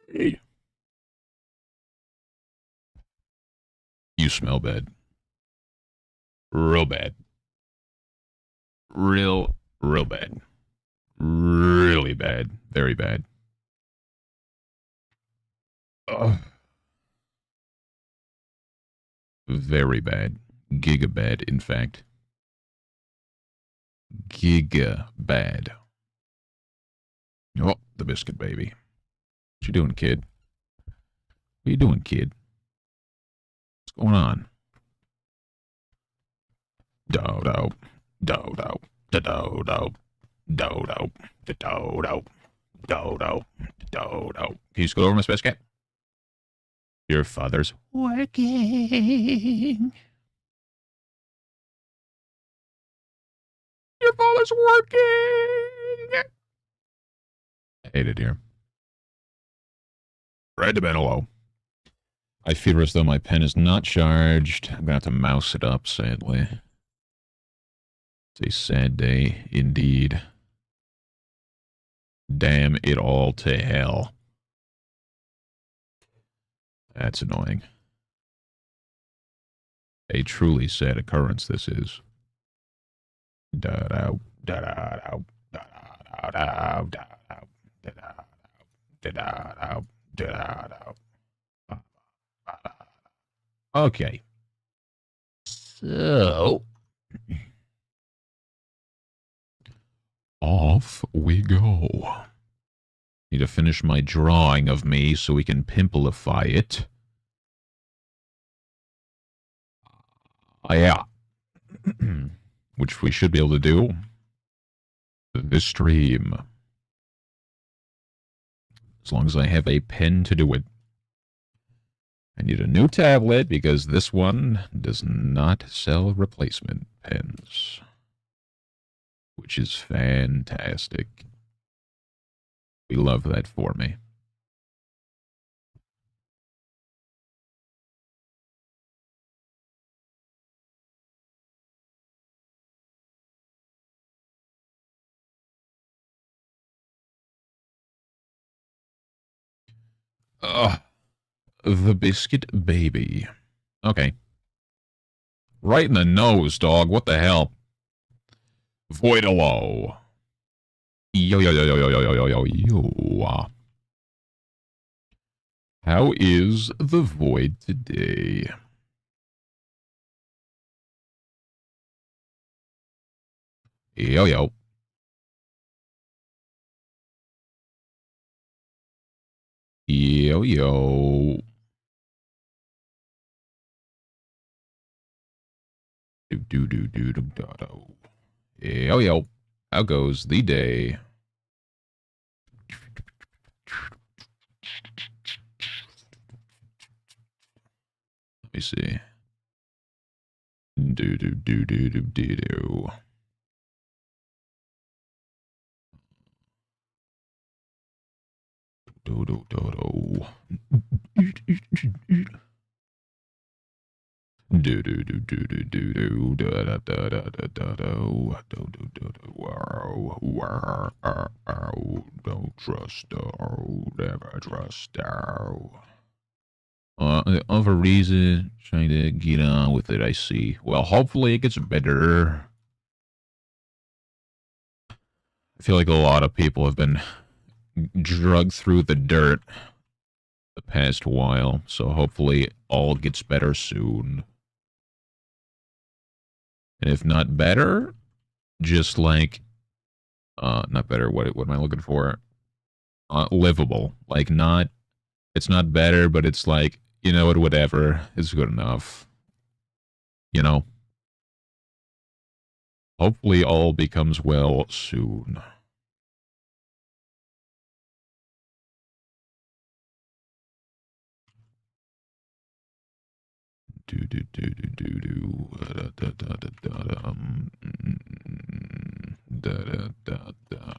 Hey. You smell bad. Real bad. Real bad. Really bad. Very bad. Ugh. Very bad. Giga bad, in fact. Giga bad. Oh, the biscuit baby. What you doing, kid? What you doing, kid? What's going on? Dodo. Dodo. Dodo. Dodo. Dodo. Dodo. Dodo. Can you scoot over, Miss Biscuit? Your father's working. Your father's working. I hate it here. Right to Benelo. I feel as though my pen is not charged. I'm going to have to mouse it up, sadly. It's a sad day, indeed. Damn it all to hell. That's annoying. A truly sad occurrence, this is. Da-da, da-da, da-da, da-da, da-da, da-da, da-da, da-da. Okay. So, off we go. Need to finish my drawing of me so we can pimplify it. Yeah. Which we should be able to do this stream. As long as I have a pen to do it. I need a new tablet because this one does not sell replacement pens. Which is fantastic. We love that for me. The biscuit baby. Okay. Right in the nose, dog. What the hell? Voidalo. Yo, yo, yo, yo, yo, yo, yo, yo, yo. How is the void today? Yo, yo. Yo, yo. Do, do, do, do, do, do, do. Yo, yo. How goes the day? Let me see. Do, do, do, do, do, do, do. Do, do, do, do. Do do do do do do do da da da da da da do do do do do wow wow don't trust never trust of a reason trying to get on with it. I see. Well, hopefully it gets better. I feel like a lot of people have been drugged through the dirt the past while, so hopefully all gets better soon. And if not better, just like, not better, what am I looking for? Livable. Like, not, it's not better, but it's like, you know what, whatever, it's good enough. You know? Hopefully all becomes well soon. Do do do do do do da da da da da da da da da.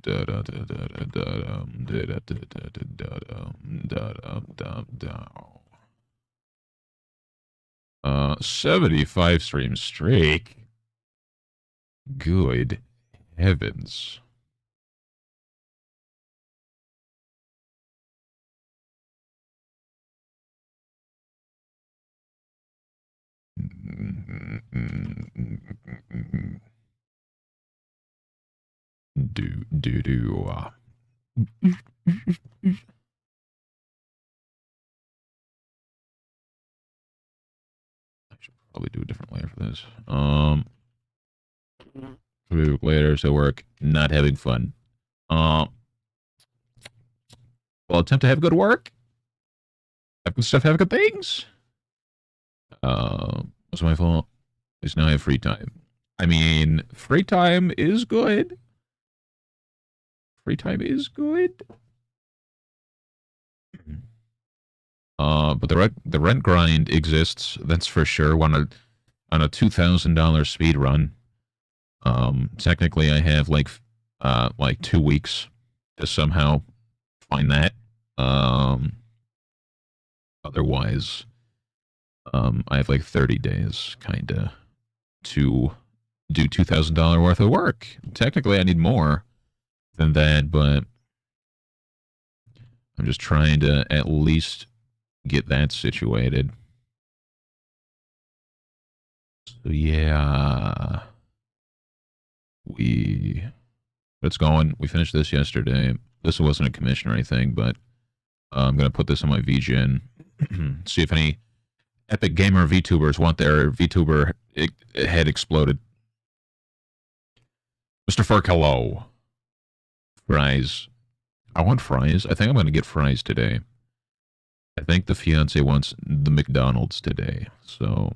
Da da da da da da da da da da da da da da. 75 stream streak. Good heavens. Do. I should probably do a different layer for this. Later, so work, not having fun. Well, attempt to have good work. Have good stuff, have good things. What's my fault? Is now I have free time. I mean, free time is good. Free time is good. But the rent grind exists. That's for sure. On a $2,000 speed run. Technically, I have like 2 weeks to somehow find that. Otherwise, I have like 30 days, kinda, to do $2,000 worth of work. Technically, I need more than that, but I'm just trying to at least get that situated. So yeah, it's going. We finished this yesterday. This wasn't a commission or anything, but I'm gonna put this on my VGen. See if any Epic Gamer VTubers want their VTuber head exploded. Mr. Ferk, hello. Fries. I want fries. I think I'm going to get fries today. I think the fiance wants the McDonald's today. So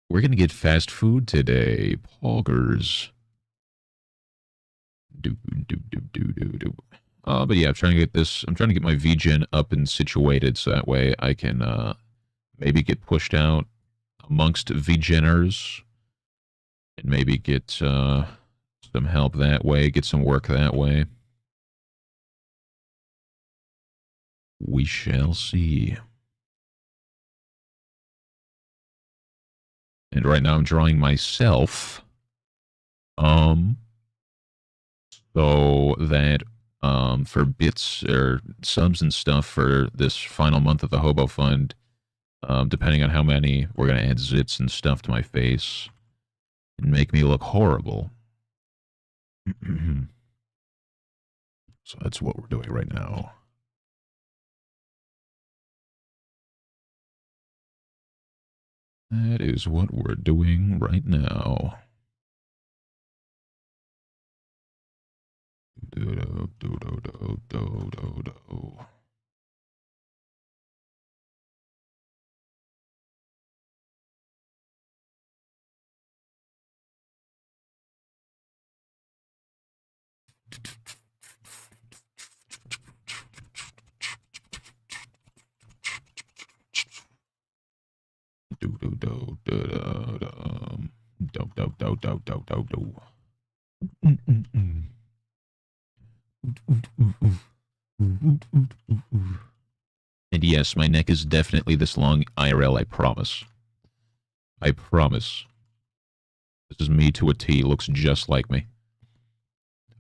we're going to get fast food today. Poggers. But yeah, I'm trying to get this. I'm trying to get my VGen up and situated so that way I can maybe get pushed out amongst VGeners and maybe get some help that way, get some work that way. We shall see. And right now I'm drawing myself. So that for bits or subs and stuff for this final month of the Hobo Fund, depending on how many, we're gonna add zits and stuff to my face and make me look horrible. So that's what we're doing right now. That is what we're doing right now. And yes, my neck is definitely this long IRL, I promise. I promise. This is me to a T. Looks just like me.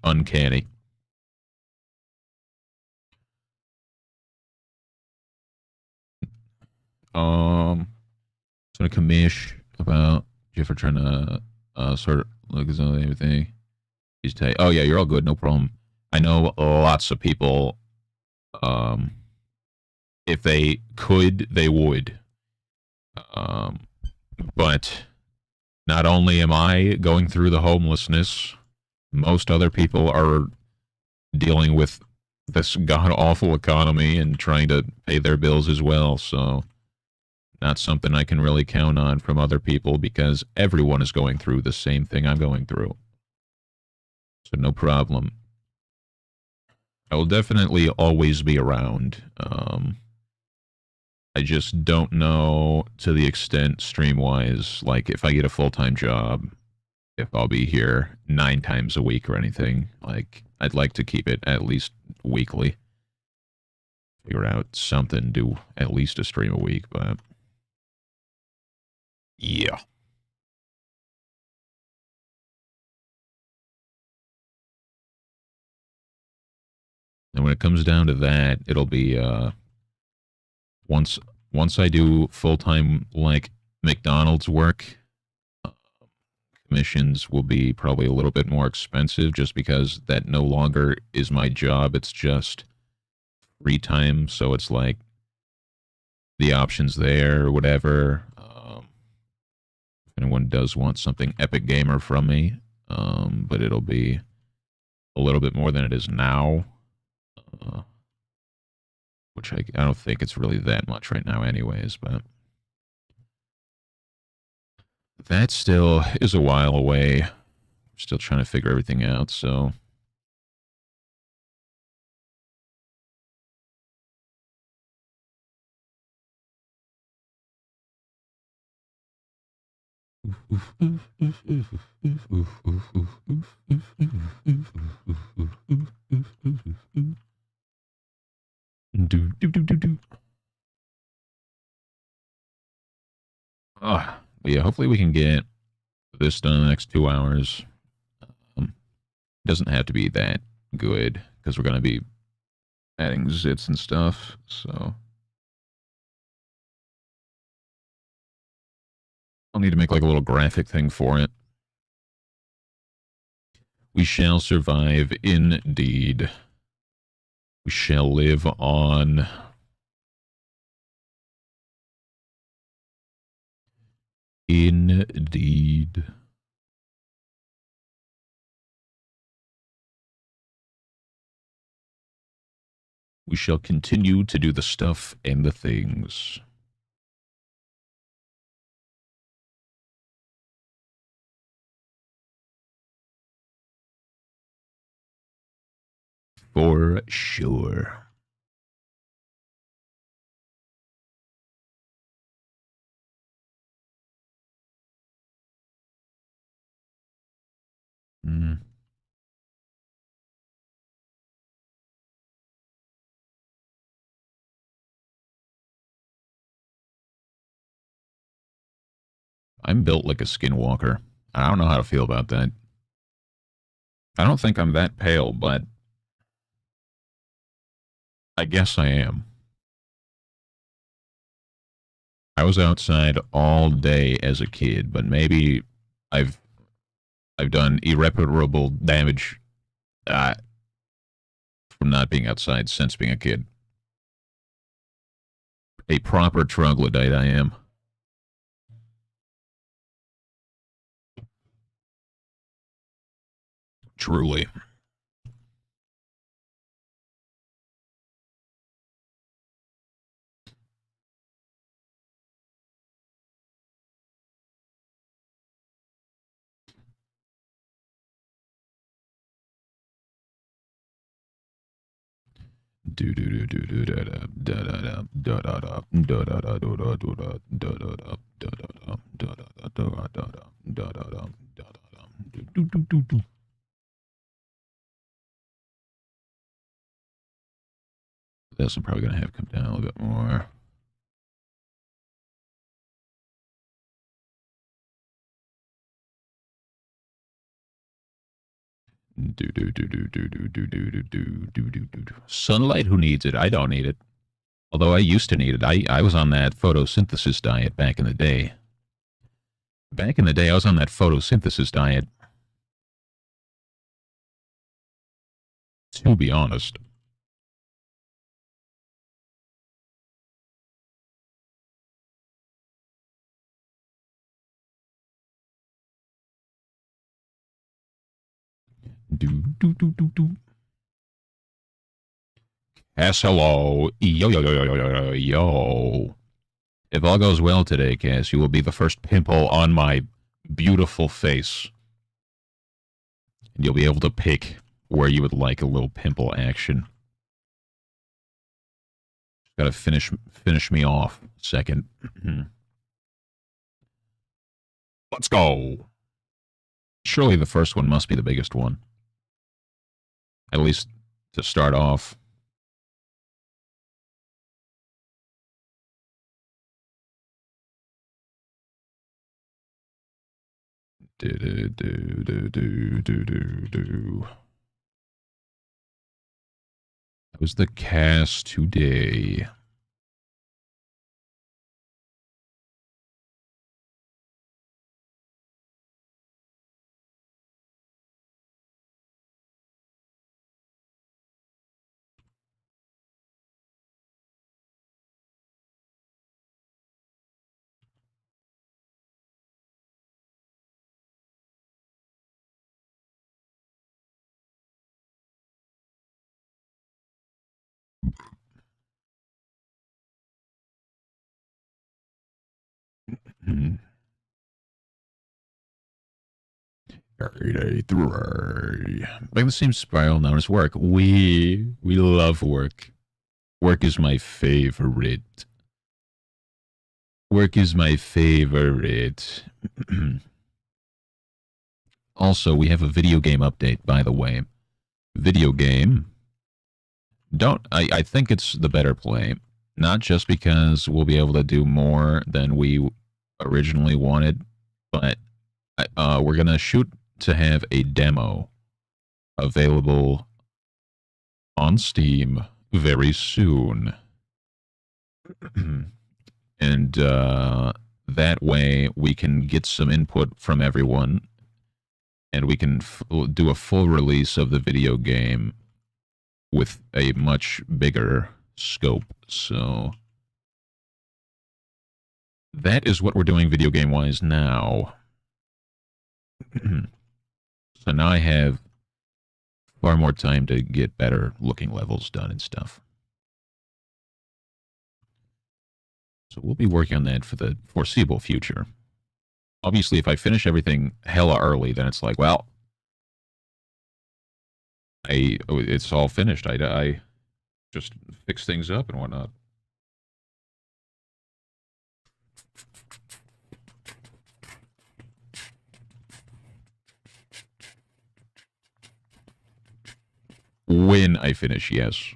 Uncanny. It's gonna commish about Jeffrey trying to sort of look at everything. He's telling, oh yeah, you're all good, no problem. I know lots of people. If they could, they would. But not only am I going through the homelessness, most other people are dealing with this god-awful economy and trying to pay their bills as well, so not something I can really count on from other people because everyone is going through the same thing I'm going through. So no problem. I will definitely always be around. I just don't know to the extent stream-wise, like if I get a full-time job, if I'll be here 9 times a week or anything. Like, I'd like to keep it at least weekly. Figure out something, do at least a stream a week, but Yeah. And when it comes down to that, it'll be once once I do full time like McDonald's work, uh, commissions will be probably a little bit more expensive just because that no longer is my job. It's just free time. So it's like the options there or whatever. If anyone does want something Epic Gamer from me, but it'll be a little bit more than it is now, uh, which I don't think it's really that much right now, anyways. But that still is a while away. Still trying to figure everything out. So do do do do do. But yeah, hopefully we can get this done in the next 2 hours. It doesn't have to be that good because we're gonna be adding zits and stuff. So I'll need to make like a little graphic thing for it. We shall survive, indeed. We shall live on. Indeed. We shall continue to do the stuff and the things. For sure. Mm. I'm built like a skinwalker. I don't know how to feel about that. I don't think I'm that pale, but I guess I am. I was outside all day as a kid, but maybe I've I've done irreparable damage uh, from not being outside since being a kid. A proper troglodyte I am. Truly. This I'm probably gonna have come down a little bit more. Sunlight, who needs it? I don't need it. Although I used to need it. I was on that photosynthesis diet back in the day. Back in the day, I was on that photosynthesis diet, to be honest. Do, do, do, do, do. Cass, hello. Yo, yo, yo, yo, yo, yo, yo. If all goes well today, Cass, you will be the first pimple on my beautiful face. And you'll be able to pick where you would like a little pimple action. Gotta finish me off second. Let's go. Surely the first one must be the biggest one. At least to start off. That was the cast today. Like the same spiral known as work. We love work. Work is my favorite. Work is my favorite. Also, we have a video game update, by the way. Video game. I think it's the better play. Not just because we'll be able to do more than we originally wanted, but we're going to shoot to have a demo available on Steam very soon. And that way we can get some input from everyone and we can do a full release of the video game with a much bigger scope. So that is what we're doing video game wise now. So now I have far more time to get better looking levels done and stuff. So we'll be working on that for the foreseeable future. Obviously, if I finish everything hella early, then it's like, well, it's all finished. I just fix things up and whatnot. When I finish, yes.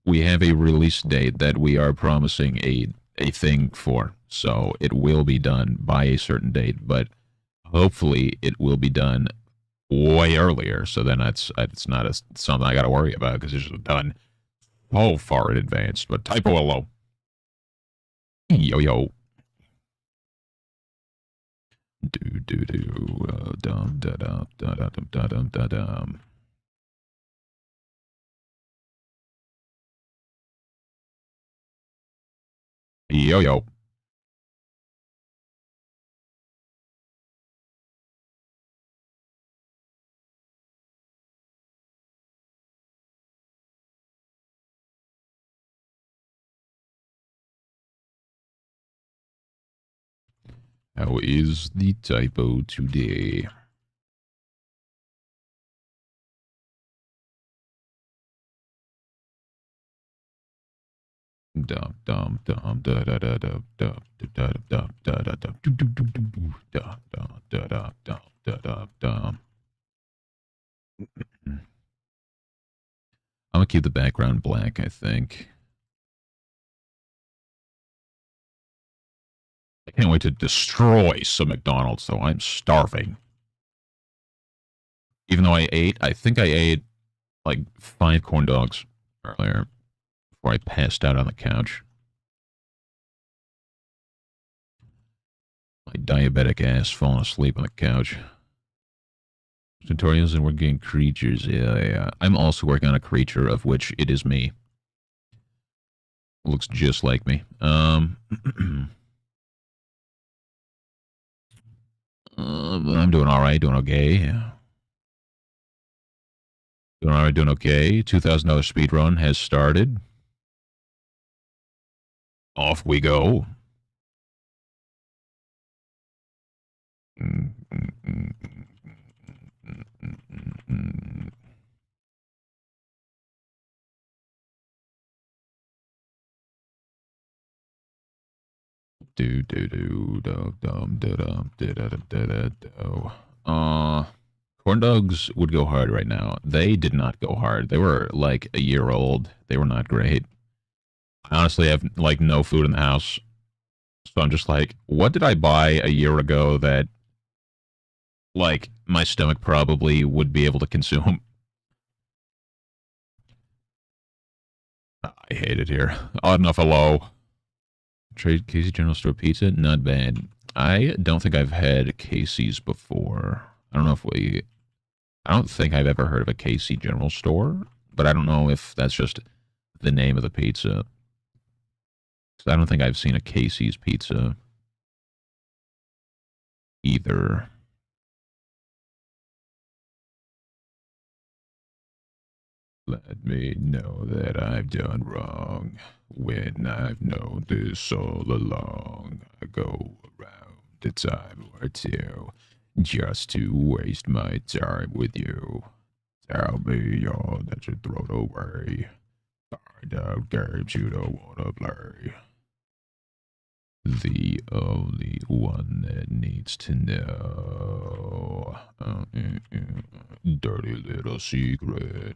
We have a release date that we are promising a thing for, so it will be done by a certain date, but hopefully it will be done way earlier, so then it's not something I got to worry about because it's just done so far in advance. But typo hello. Yo. Dum da dum da dum da dum da dum. Yo. How is the typo today? Dum dum dum da da da da da da da da da da da. I'm gonna keep the background black, I think. I can't wait to destroy some McDonald's, though. I'm starving. Even though I think I ate like 5 corn dogs earlier before I passed out on the couch. My diabetic ass falling asleep on the couch. Tutorials and working creatures. Yeah. I'm also working on a creature of which it is me. Looks just like me. I'm doing all right, doing okay. Doing all right, doing okay. $2,000 speed run has started. Off we go. Corn dogs would go hard right now. They did not go hard. They were like a year old. They were not great. I honestly have like no food in the house. So I'm just like, what did I buy a year ago that like, my stomach probably would be able to consume. I hate it here. Odd enough, hello. Trade Casey General Store pizza? Not bad. I don't think I've had Casey's before. I don't know if we... I don't think I've ever heard of a Casey General Store, but I don't know if that's just the name of the pizza. So I don't think I've seen a Casey's pizza either. Let me know that I've done wrong when I've known this all along. I go around a time or two just to waste my time with you. Tell me all that you throw away. Find out games you don't want to play. The only one that needs to know. Dirty little secret.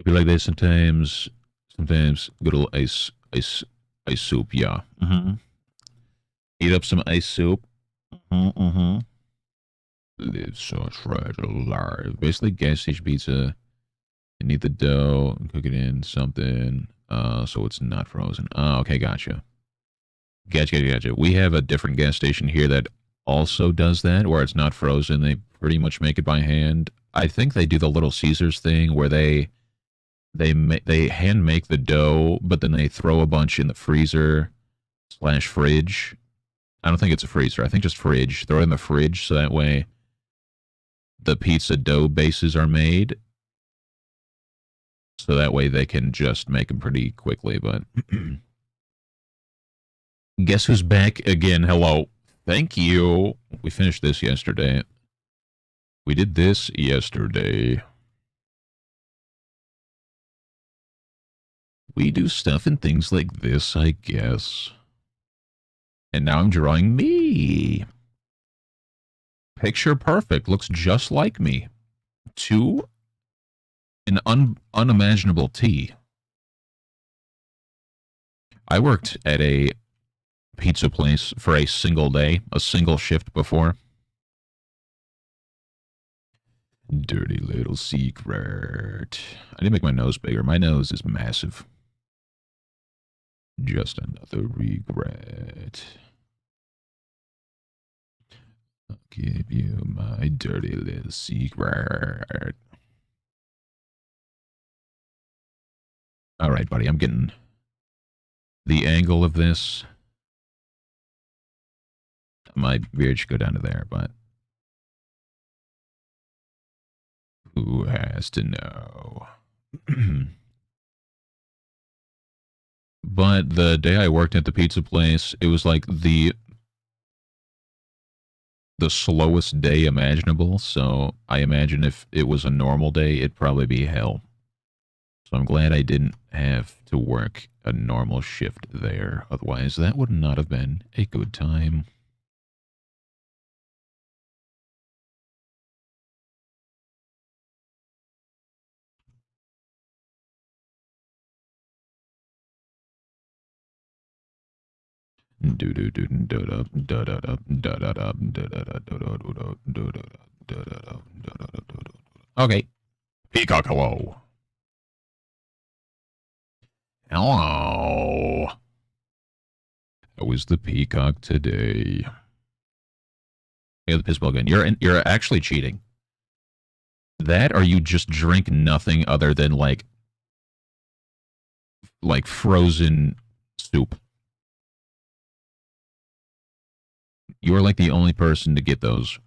Be like this sometimes. Sometimes good old ice soup. Yeah. Eat up some ice soup. Live so fragile life. Basically, gas station pizza. You need the dough and cook it in something, so it's not frozen. Oh, okay, gotcha. Gotcha. We have a different gas station here that also does that, where it's not frozen. They pretty much make it by hand. I think they do the Little Caesars thing where they hand make the dough, but then they throw a bunch in the freezer / fridge. I don't think it's a freezer. I think just fridge. Throw it in the fridge so that way the pizza dough bases are made. So that way they can just make them pretty quickly. But guess who's back again? Hello. Thank you. We finished this yesterday. We did this yesterday. We do stuff and things like this, I guess. And now I'm drawing me. Picture perfect. Looks just like me. To an unimaginable T. I worked at a pizza place for a single day, a single shift before. Dirty little secret. I didn't make my nose bigger. My nose is massive. Just another regret. I'll give you my dirty little secret. All right, buddy, I'm getting the angle of this. My beard should go down to there, but who has to know? But the day I worked at the pizza place, it was like the slowest day imaginable. So I imagine if it was a normal day, it'd probably be hell. So I'm glad I didn't have to work a normal shift there. Otherwise, that would not have been a good time. Okay. Peacock, hello. Hello. How is the peacock today? Yeah, the piss ball gun. You're actually cheating. That or you just drink nothing other than like frozen soup. You're like the only person to get those.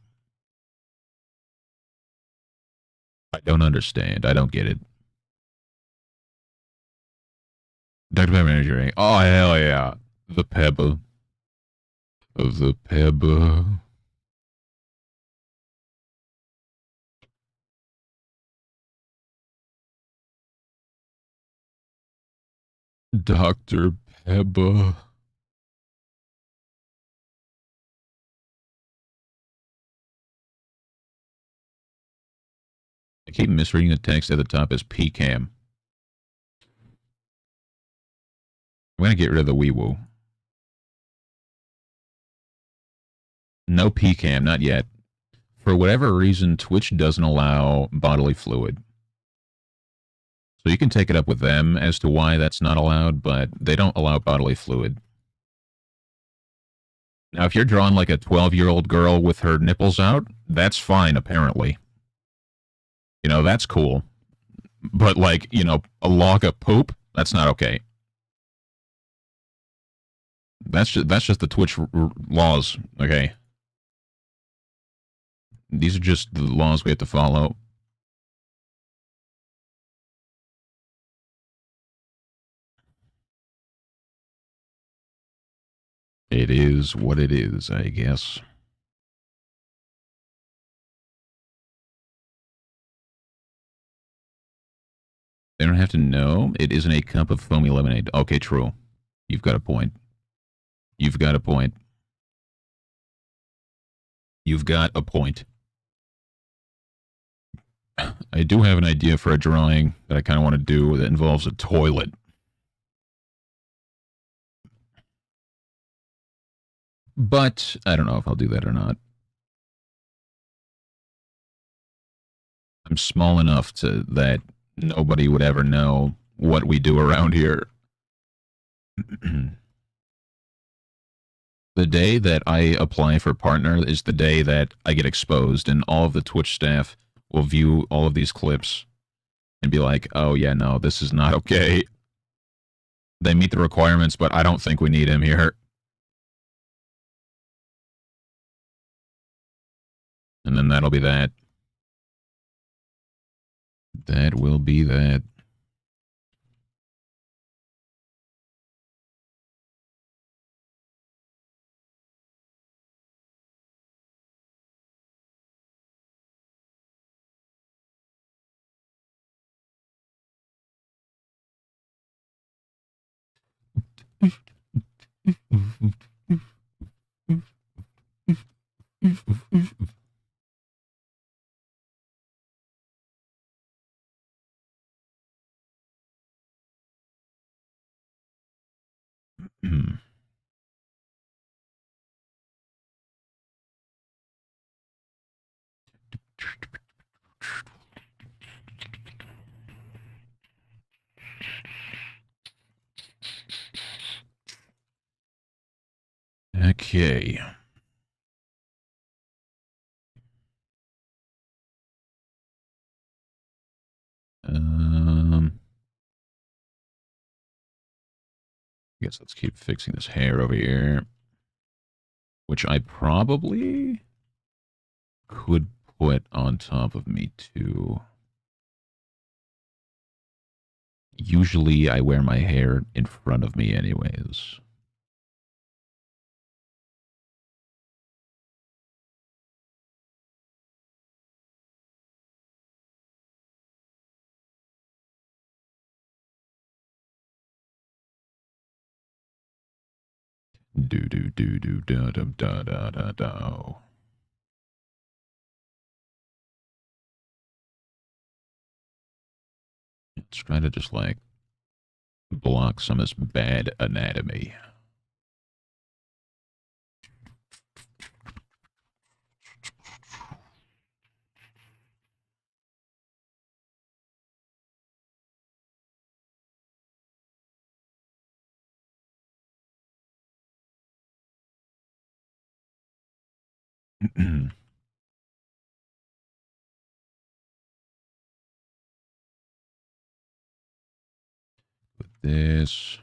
I don't understand. I don't get it. Dr. Pepper Energy Drink. Oh, hell yeah. The Peppa. Of the Peppa. Dr. Peppa. I keep misreading the text at the top as PCAM. I'm going to get rid of the wee woo. No PCAM, not yet. For whatever reason, Twitch doesn't allow bodily fluid. So you can take it up with them as to why that's not allowed, but they don't allow bodily fluid. Now, if you're drawing like a 12-year-old girl with her nipples out, that's fine, apparently. You know, that's cool. But, like, you know, a log of poop, that's not okay. That's just the Twitch laws, okay? These are just the laws we have to follow. It is what it is, I guess. They don't have to know. It isn't a cup of foamy lemonade. Okay, true. You've got a point. You've got a point. You've got a point. I do have an idea for a drawing that I kind of want to do that involves a toilet. But I don't know if I'll do that or not. I'm small enough to that nobody would ever know what we do around here. The day that I apply for partner is the day that I get exposed, and all of the Twitch staff will view all of these clips and be like, oh, yeah, no, this is not okay. They meet the requirements, but I don't think we need him here. And then that'll be that. That will be that. Okay. I guess let's keep fixing this hair over here, which I probably could put on top of me too. Usually I wear my hair in front of me anyways. Do do do do da da da da da da. Let's try to just like block some of this bad anatomy. Put this.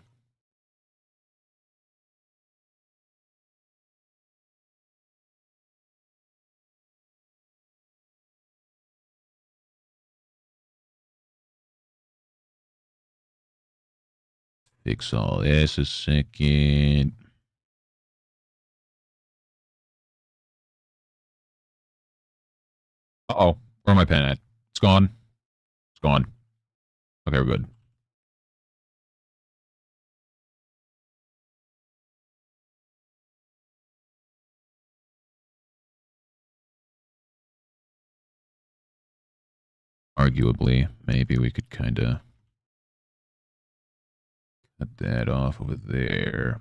Fix all this a second. Uh-oh. Where my pen at? It's gone. It's gone. Okay, we're good. Arguably, maybe we could kind of cut that off over there.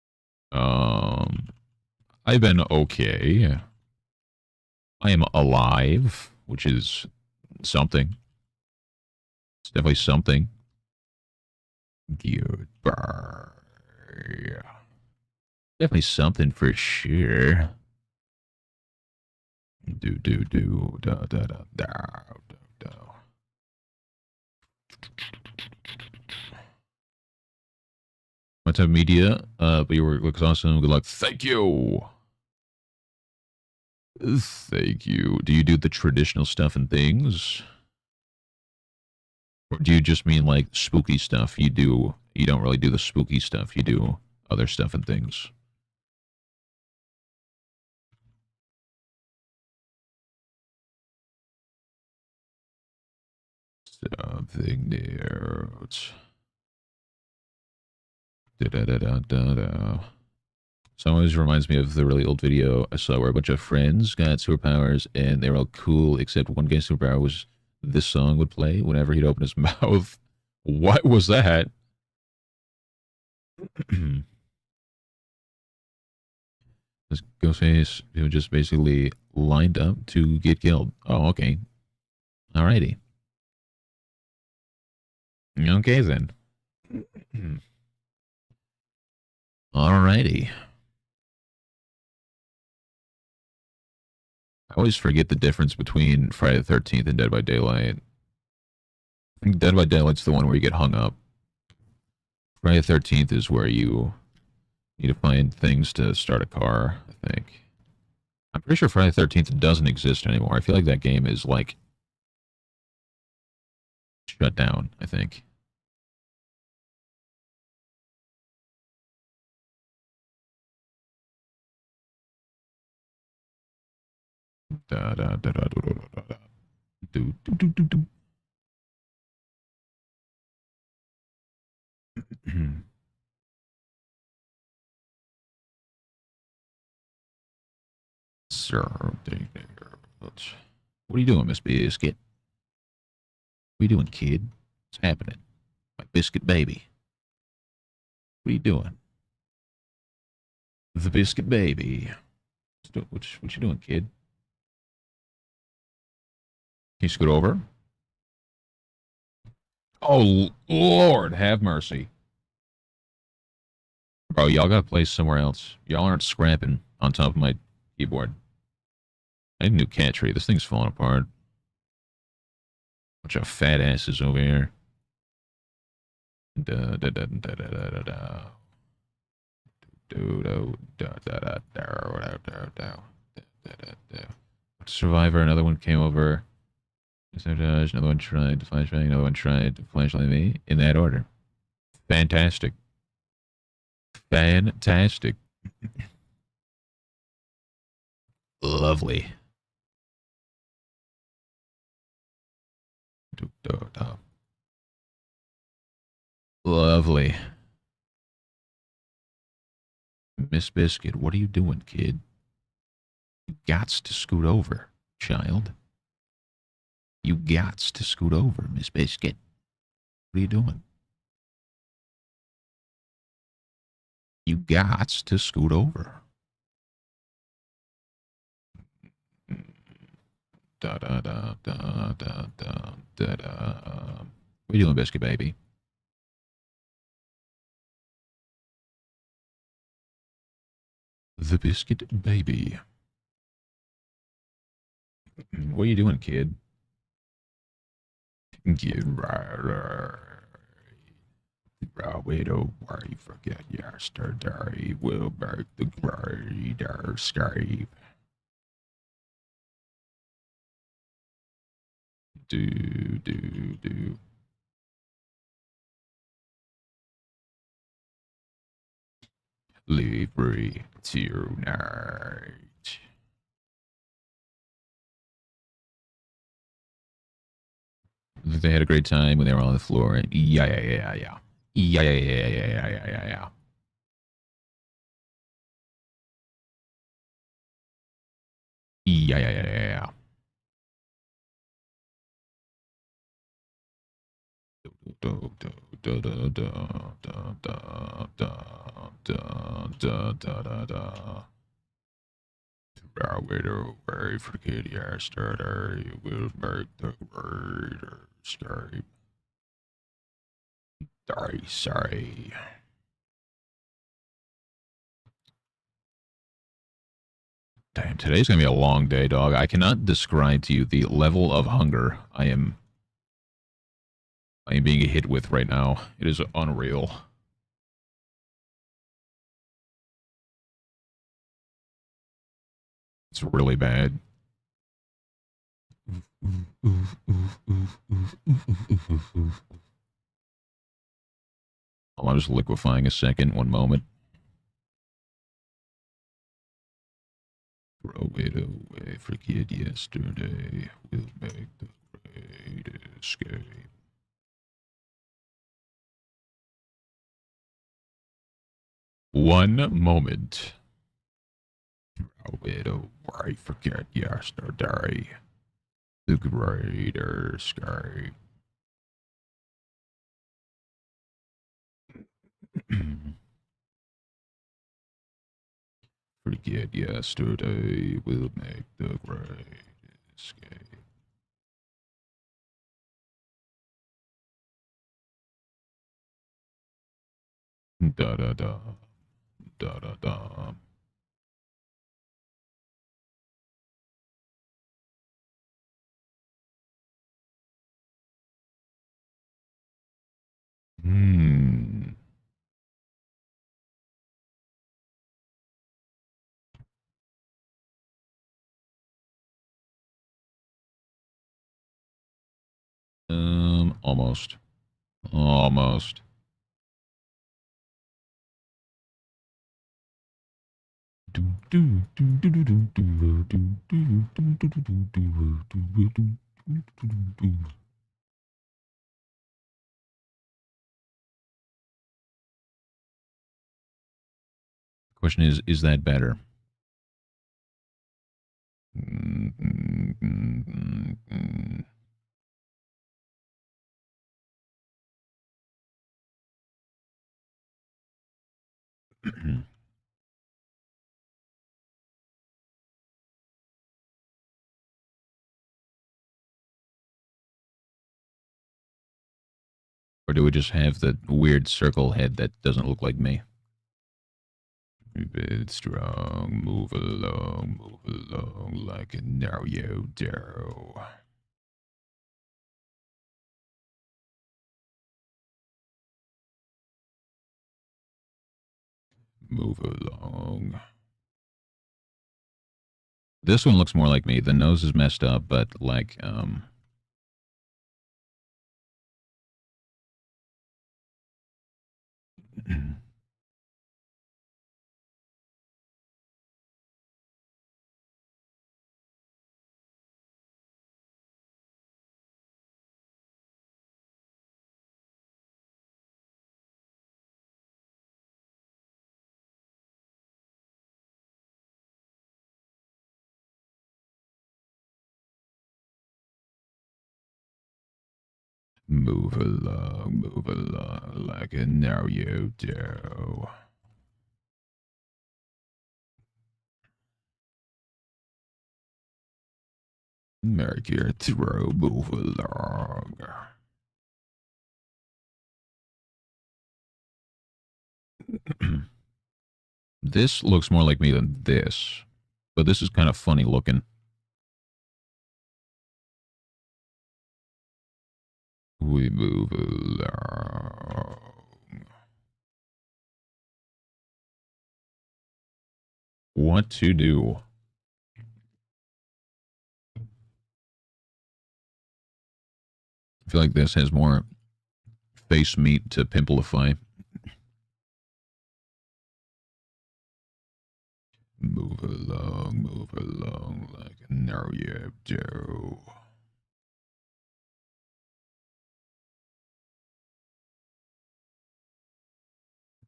Um, I've been okay. I am alive, which is something. It's definitely something. Goodbye. Definitely something for sure. Da da da da da. My type of media, but your work looks awesome. Good luck. Thank you. Thank you. Do you do the traditional stuff and things? Or do you just mean like spooky stuff? You don't really do the spooky stuff. You do other stuff and things. Something there. Da da da da da da. So it always reminds me of the really old video I saw where a bunch of friends got superpowers and they were all cool, except one guy's superpower was this song would play whenever he'd open his mouth. What was that? This Ghostface who just basically lined up to get killed. Oh, okay. Alrighty. Okay then. Alrighty. I always forget the difference between Friday the 13th and Dead by Daylight. I think Dead by Daylight's the one where you get hung up. Friday the 13th is where you need to find things to start a car, I think. I'm pretty sure Friday the 13th doesn't exist anymore. I feel like that game is like shut down, I think. Da, da, da, da, da, da, da. Do, do, do, do, do. Sir, what are you doing, Miss Biscuit? What are you doing, kid? What's happening? My biscuit baby. What are you doing? The biscuit baby. What you doing, kid? Can you scoot over? Oh, Lord, have mercy. Bro, y'all gotta play somewhere else. Y'all aren't scrapping on top of my keyboard. I need a new cat tree. This thing's falling apart. Bunch of fat asses over here. Da, da, da, da, da, da, da, da. Do, do, da, da, da, da, da, da, da, da, da. Survivor, another one came over. Sabotage, another one tried to flashbang, another one tried to flashlight me. In that order. Fantastic. Fantastic. Lovely. Do, do, do. Lovely. Miss Biscuit, what are you doing, kid? You gots to scoot over, child. You gots to scoot over, Miss Biscuit. What are you doing? You gots to scoot over. Da da da da da da da da. What are you doing, Biscuit baby? The Biscuit baby. What are you doing, kid? Get right. We don't worry, forget yesterday. We'll make the greater escape. Do, do, do. Live free tonight. They had a great time when they were on the floor. Yeah, yeah, yeah, yeah. Yeah, yeah, yeah, yeah, yeah, yeah, yeah, yeah. Yeah, yeah, yeah, yeah, yeah. Do, do, do, do, do, do, do, do, do, Da da da da. Throw it away, forget yesterday. We'll make the greater escape. Sorry. Damn, today's gonna be a long day, dog. I cannot describe to you the level of hunger I am being hit with right now. It is unreal. It's really bad. I'm just liquefying a second. One moment. Throw it away. Forget yesterday. We'll make the great escape. One moment. Throw it away. Forget yesterday. The great escape. Forget yesterday. We'll make the great escape. Da da da. Da da da. Hmm. Almost. Almost. Question is that better? Or do we just have the weird circle head that doesn't look like me? Bit strong, move along like a Naruto. Move along. This one looks more like me. The nose is messed up, but like, move along like a Naruto. Make your throw move along. This looks more like me than this, but this is kind of funny looking. We move along. What to do? I feel like this has more face meat to pimplify. Move along like a Naruto.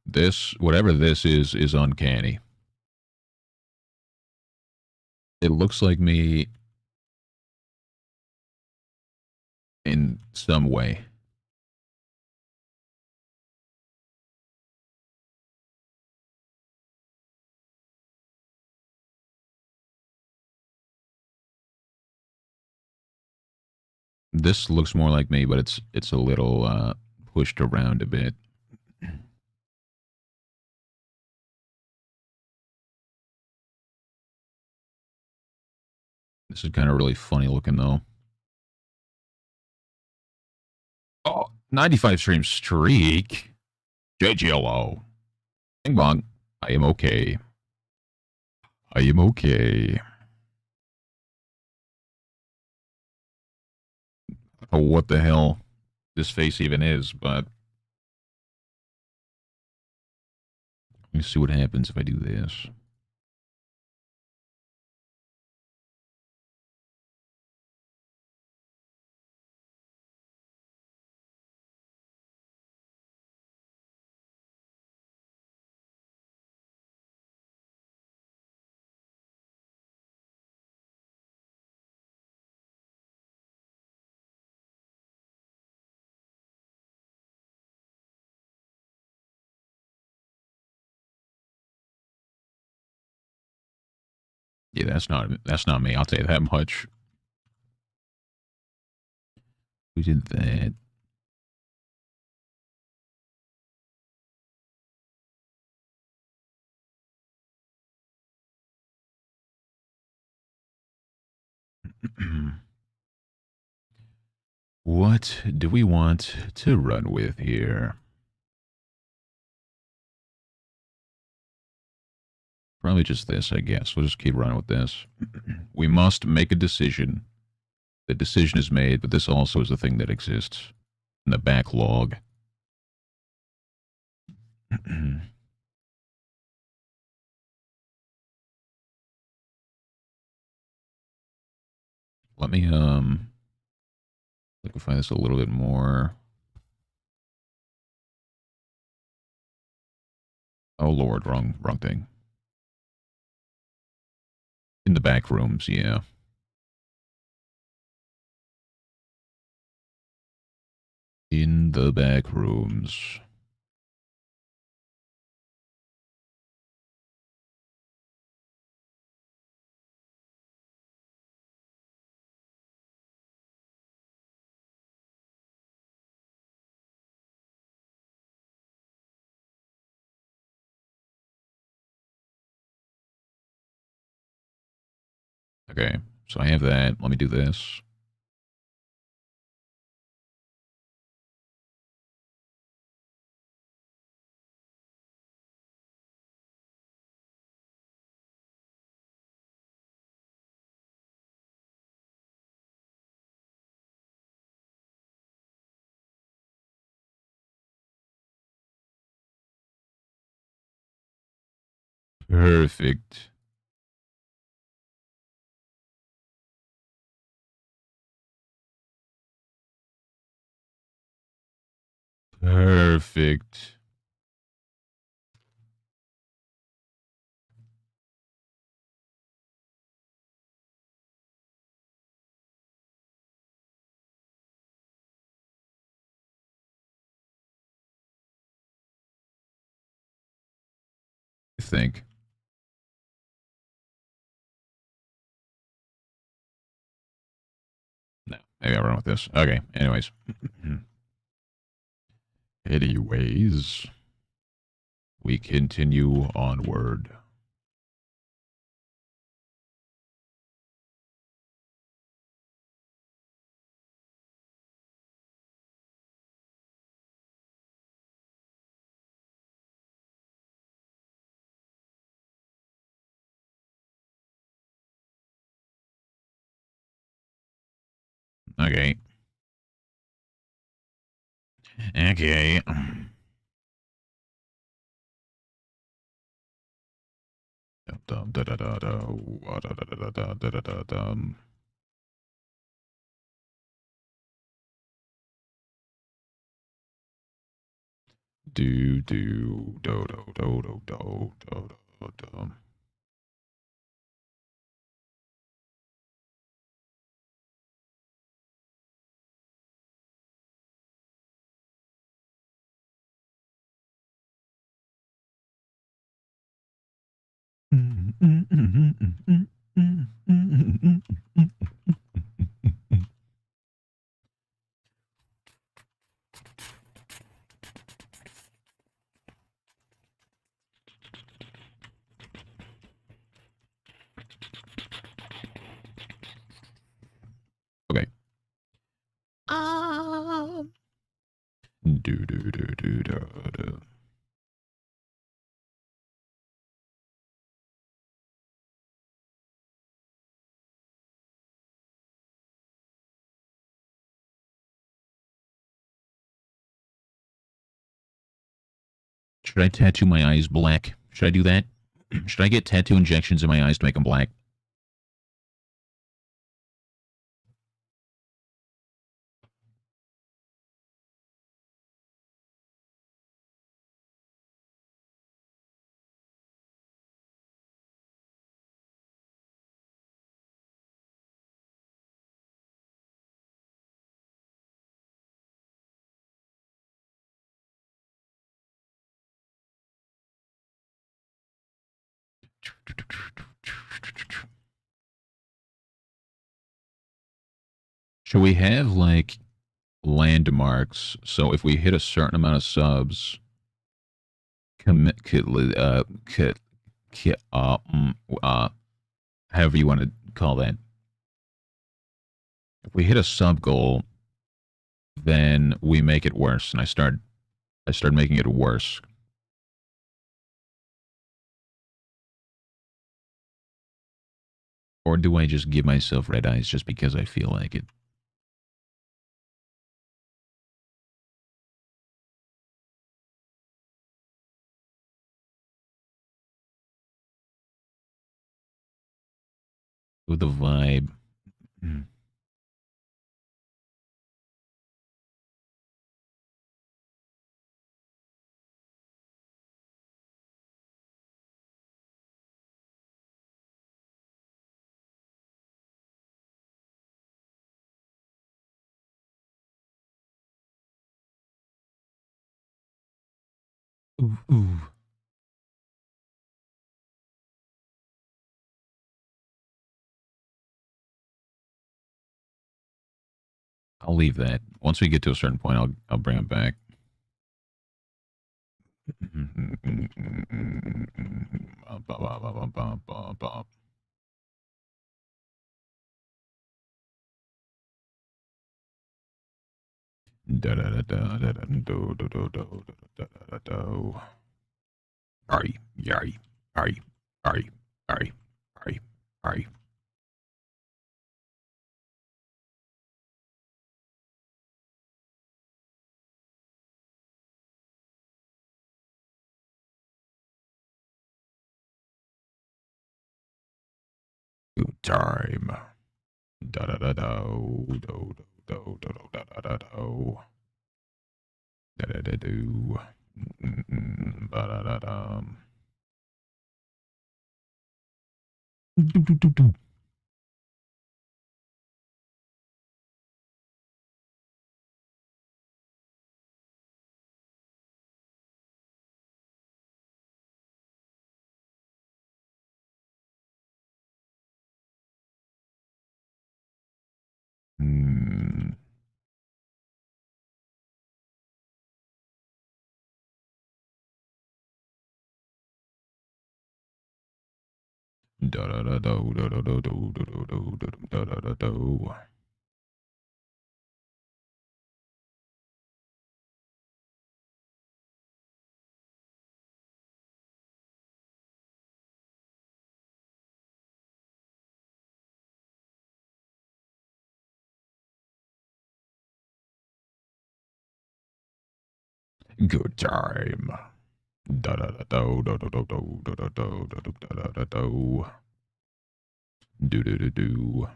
This, whatever this is uncanny. It looks like me in some way. This looks more like me, but it's a little pushed around a bit. This is kind of really funny looking though. Oh, 95 stream streak. JGLO. Bing bong. I am okay. I am okay. Oh, what the hell this face even is, but let me see what happens if I do this. Yeah, that's not me. I'll tell you that much. We did that. What do we want to run with here? Probably just this, I guess. We'll just keep running with this. We must make a decision. The decision is made, but this also is a thing that exists in the backlog. Let me liquefy this a little bit more. Oh Lord, wrong thing. In the back rooms, yeah. In the back rooms. Okay, so I have that. Let me do this. Perfect. Perfect. I think. No, maybe I'll run with this. Okay, anyways. Anyways, we continue onward. Okay. Okay. Dum, da, da, da, da, wa, da, da, da, da, da, da, da, dum. Do, do, do, do, do, do, do, do, do, do. Do do do do do do. Should I tattoo my eyes black? Should I do that? Should I get tattoo injections in my eyes to make them black? Should we have like landmarks? So if we hit a certain amount of subs, commit, however you want to call that. If we hit a sub goal, then we make it worse, and I start making it worse. Or do I just give myself red eyes just because I feel like it? With the vibe. Ooh, ooh. I'll leave that. Once we get to a certain point, I'll bring it back. Ari, yari, ari, ari, ari, ari, ari. Good time. Da da da do do do do do da da da do da da da do ba da da da. Do do do do. Da da da do da da do do do do do da da da do. Good time. Da da da do da da do do da da do da da da do do do do do.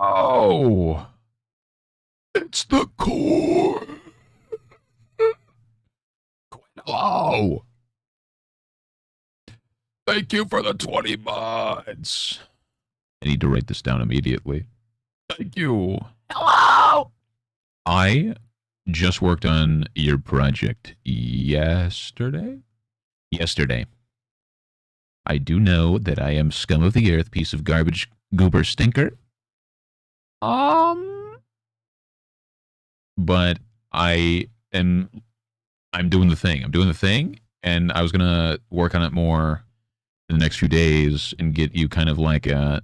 Oh, it's the core. Hello. Thank you for the 20 mods. I need to write this down immediately. Thank you. Hello. I just worked on your project yesterday. Yesterday. I do know that I am scum of the earth, piece of garbage, goober stinker. But I'm doing the thing. I'm doing the thing, and I was gonna work on it more in the next few days and get you kind of like a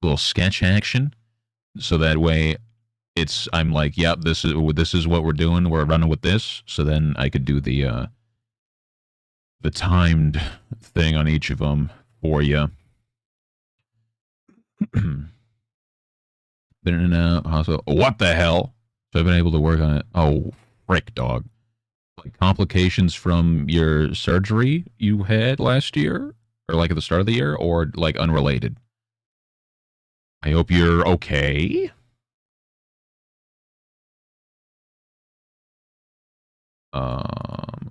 little sketch action, so that way I'm like, yep, this is what we're doing. We're running with this. So then I could do the timed thing on each of them for you. Been in and out hospital. What the hell? So I've been able to work on it. Oh, frick, dog. Like complications from your surgery you had last year, or like at the start of the year, or like unrelated. I hope you're okay.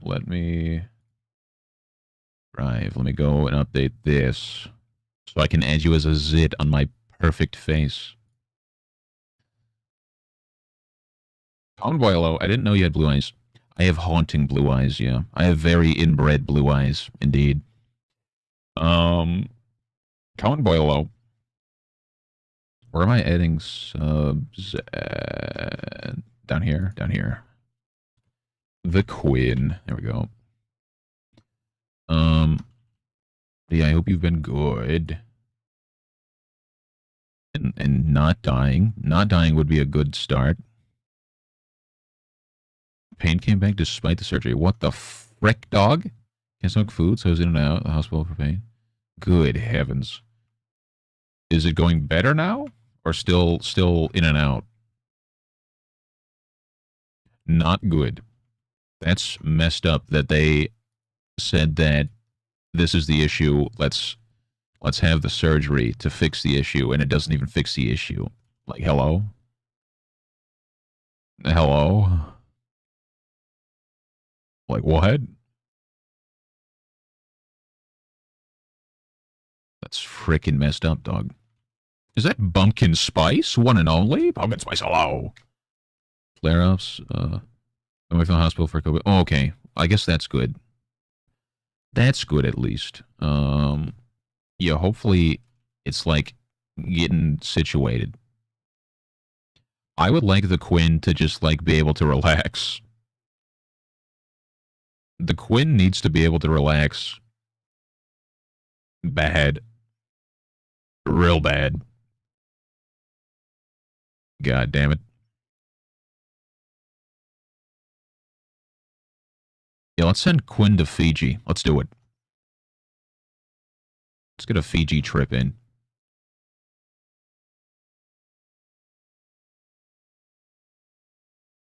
Let me drive. Let me go and update this so I can add you as a zit on my perfect face. Convoilo, I didn't know you had blue eyes. I have haunting blue eyes, yeah. I have very inbred blue eyes, indeed. Convoilo. Where am I adding subs? Down here, down here. The Quinn. There we go. Yeah, I hope you've been good. And not dying. Not dying would be a good start. Pain came back despite the surgery. What the frick, dog? Can't smoke food, so I was in and out of the hospital for pain. Good heavens. Is it going better now? Or still in and out? Not good. That's messed up that they said that this is the issue. Let's have the surgery to fix the issue, and it doesn't even fix the issue. Like, hello? Hello? Like, what? That's freaking messed up, dog. Is that Bumpkin Spice? One and only? Pumpkin Spice, hello. Flare-ups, away from the hospital for COVID. Oh, okay. I guess that's good. That's good, at least. Yeah, hopefully it's, like, getting situated. I would like the Quinn to just, like, be able to relax. The Quinn needs to be able to relax. Bad. Real bad. God damn it. Yeah, let's send Quinn to Fiji. Let's do it. Let's get a Fiji trip in.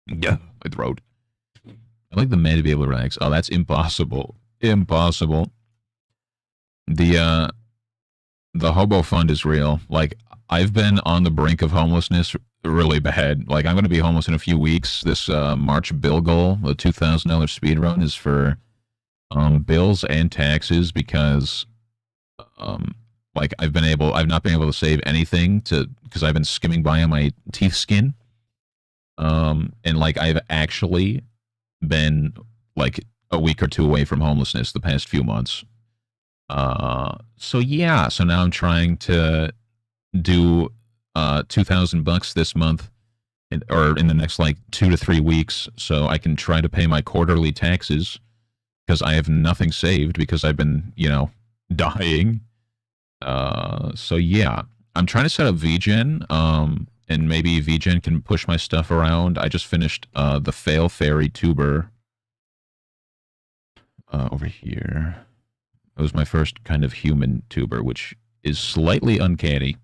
Yeah, my throat. I'd like the man to be able to relax. Oh, that's impossible. Impossible. The hobo fund is real. Like, I've been on the brink of homelessness really bad. Like, I'm going to be homeless in a few weeks. This March bill goal, the $2,000 speed run, is for bills and taxes because like I've not been able to save anything because I've been skimming by on my teeth skin. And like I've actually been like a week or two away from homelessness the past few months. So yeah, so now I'm trying to do $2,000 this month, or in the next like 2 to 3 weeks, so I can try to pay my quarterly taxes because I have nothing saved because I've been, dying. So yeah, I'm trying to set up VGen, and maybe VGen can push my stuff around. I just finished the Fail Fairy tuber over here. It was my first kind of human tuber, which is slightly uncanny.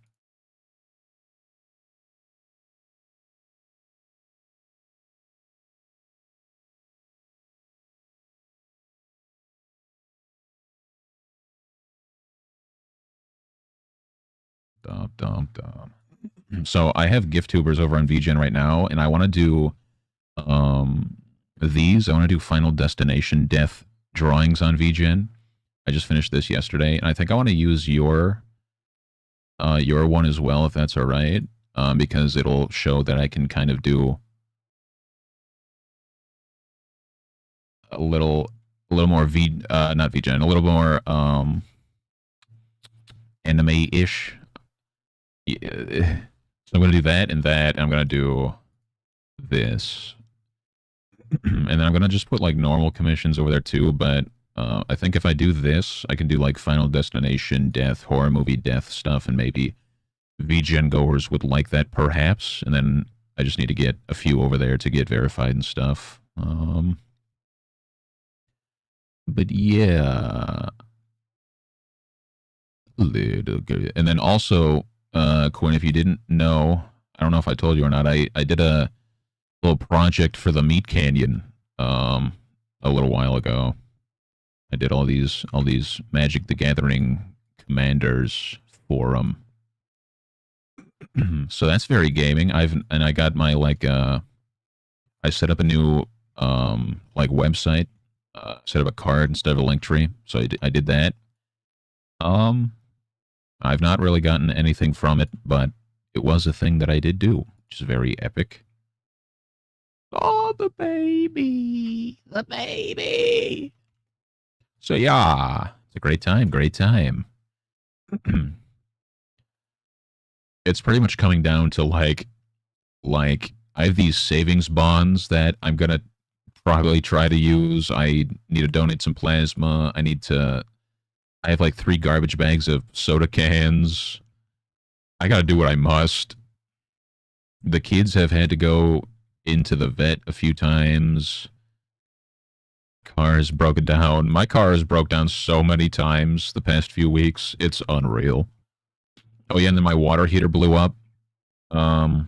Dum, dum, dum. So I have gift tubers over on VGen right now, and I want to do these. I want to do Final Destination Death drawings on VGen. I just finished this yesterday, and I think I want to use your one as well, if that's all right. because it'll show that I can kind of do a little more not VGen, a little more anime-ish. Yeah. So I'm gonna do that and that, and I'm gonna do this, and then I'm gonna just put like normal commissions over there too. But I think if I do this, I can do like Final Destination, death, horror movie, death stuff, and maybe VGen goers would like that perhaps. And then I just need to get a few over there to get verified and stuff. But yeah, and then also, Quinn, if you didn't know, I don't know if I told you or not, I did a little project for the Meat Canyon a little while ago. I did all these Magic the Gathering commanders for them. So that's very gaming. I got my like I set up a new like website, set up a card instead of a link tree. So I did that. I've not really gotten anything from it, but it was a thing that I did do, which is very epic. Oh, the baby. The baby. So yeah, it's a great time, great time. It's pretty much coming down to like I have these savings bonds that I'm going to probably try to use. I need to donate some plasma. I have like 3 garbage bags of soda cans. I got to do what I must. The kids have had to go into the vet a few times. Car has broken down. My car has broke down so many times the past few weeks. It's unreal. Oh yeah, and then my water heater blew up. I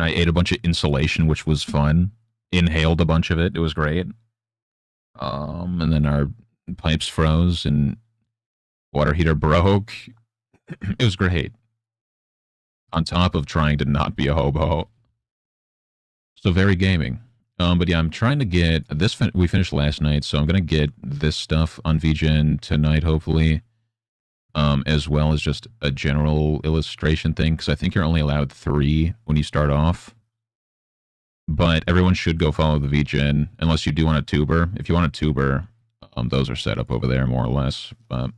ate a bunch of insulation, which was fun. Inhaled a bunch of it. It was great. And then our pipes froze and water heater broke. It was great. On top of trying to not be a hobo. So very gaming. But yeah, I'm trying to get this. We finished last night, so I'm gonna get this stuff on VGen tonight, hopefully. As well as just a general illustration thing, because I think you're only allowed 3 when you start off. But everyone should go follow the VGen, unless you do want a tuber. If you want a tuber, those are set up over there, more or less. But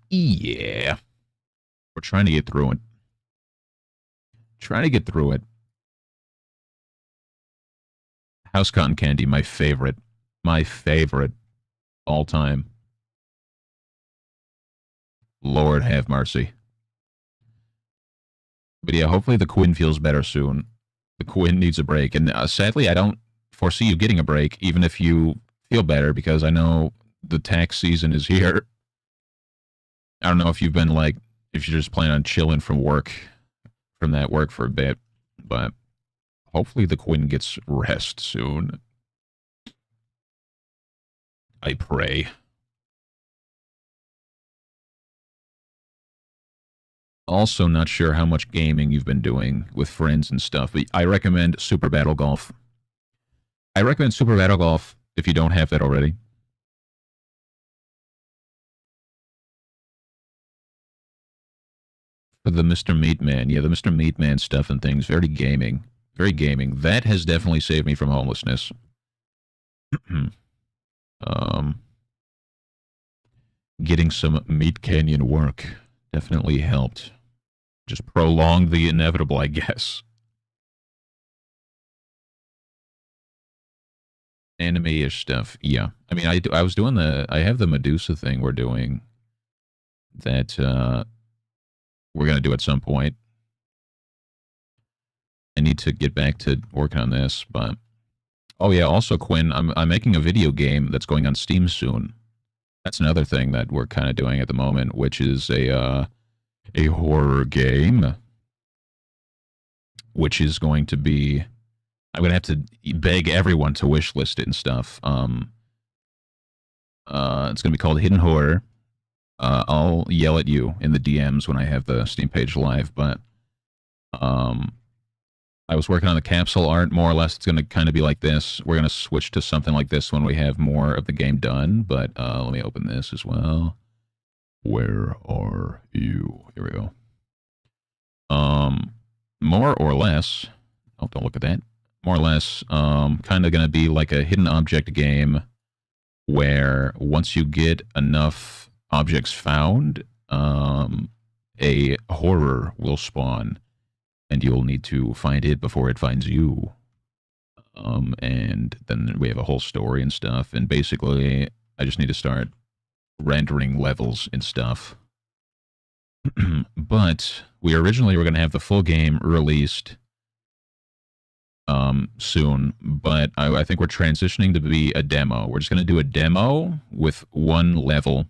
yeah, we're trying to get through it. Trying to get through it. House Cotton Candy, my favorite. My favorite. All time. Lord have mercy. But yeah, hopefully the Quinn feels better soon. The Quinn needs a break. And sadly, I don't foresee you getting a break, even if you feel better, because I know the tax season is here. I don't know if you've been like, if you're just planning on chilling from that work for a bit, but hopefully the Quinn gets rest soon. I pray. Also, not sure how much gaming you've been doing with friends and stuff, but I recommend Super Battle Golf. I recommend Super Battle Golf if you don't have that already. For the Mr. Meatman, yeah, the Mr. Meatman stuff and things, very gaming. Very gaming. That has definitely saved me from homelessness. Getting some Meat Canyon work definitely helped. Just prolonged the inevitable, I guess. Anime-ish stuff, yeah. I mean, I was doing I have the Medusa thing we're doing that we're going to do at some point. I need to get back to working on this, but... Oh yeah, also, Quinn, I'm making a video game that's going on Steam soon. That's another thing that we're kind of doing at the moment, which is a horror game, which is going to be... I'm going to have to beg everyone to wishlist it and stuff. It's going to be called Hidden Horror. I'll yell at you in the DMs when I have the Steam page live, but I was working on the capsule art, more or less. It's going to kind of be like this. We're going to switch to something like this when we have more of the game done, but let me open this as well. Where are you? Here we go. Um, more or less. Oh, don't look at that. More or less, kind of going to be like a hidden object game where once you get enough objects found, a horror will spawn, and you'll need to find it before it finds you. And then we have a whole story and stuff. And basically, I just need to start rendering levels and stuff. But we originally were going to have the full game released soon, but I think we're transitioning to be a demo. We're just going to do a demo with one level,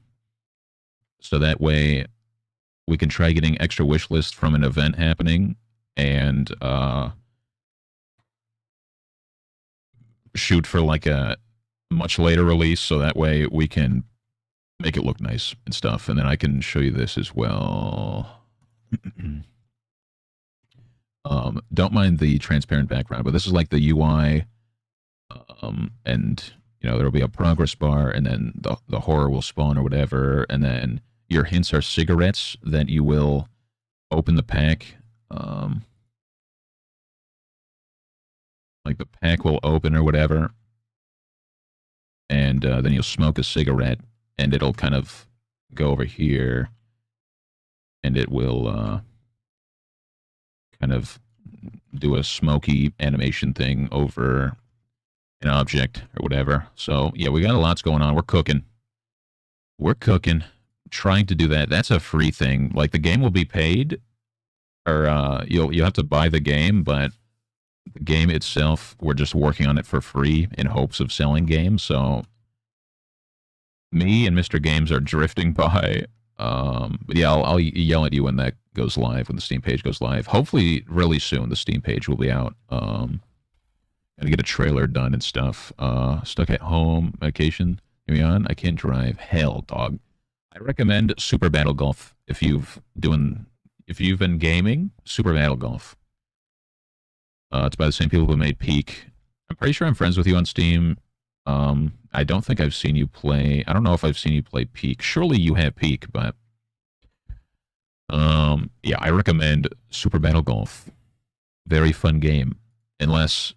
so that way we can try getting extra wish lists from an event happening and shoot for like a much later release, so that way we can make it look nice and stuff. And then I can show you this as well. Don't mind the transparent background, but this is like the UI, and you know there'll be a progress bar, and then the horror will spawn or whatever, and then your hints are cigarettes that you will open the pack. Like the pack will open or whatever, and then you'll smoke a cigarette, and it'll kind of go over here, and it will kind of do a smoky animation thing over an object or whatever. So yeah, we got a lot going on. We're cooking. We're cooking. Trying to do that. That's a free thing. Like the game will be paid, or you'll have to buy the game, but the game itself, we're just working on it for free in hopes of selling games. So me and Mr. Games are drifting by. But yeah, I'll yell at you when that goes live, when the Steam page goes live. Hopefully, really soon, the Steam page will be out. Gotta get a trailer done and stuff. Stuck at home, vacation. Here we on. I can't drive. Hell, dog. I recommend Super Battle Golf if you've been gaming. Super Battle Golf. It's by the same people who made Peak. I'm pretty sure I'm friends with you on Steam. I don't think I've seen you play. I don't know if I've seen you play Peak. Surely you have Peak, but yeah, I recommend Super Battle Golf. Very fun game, unless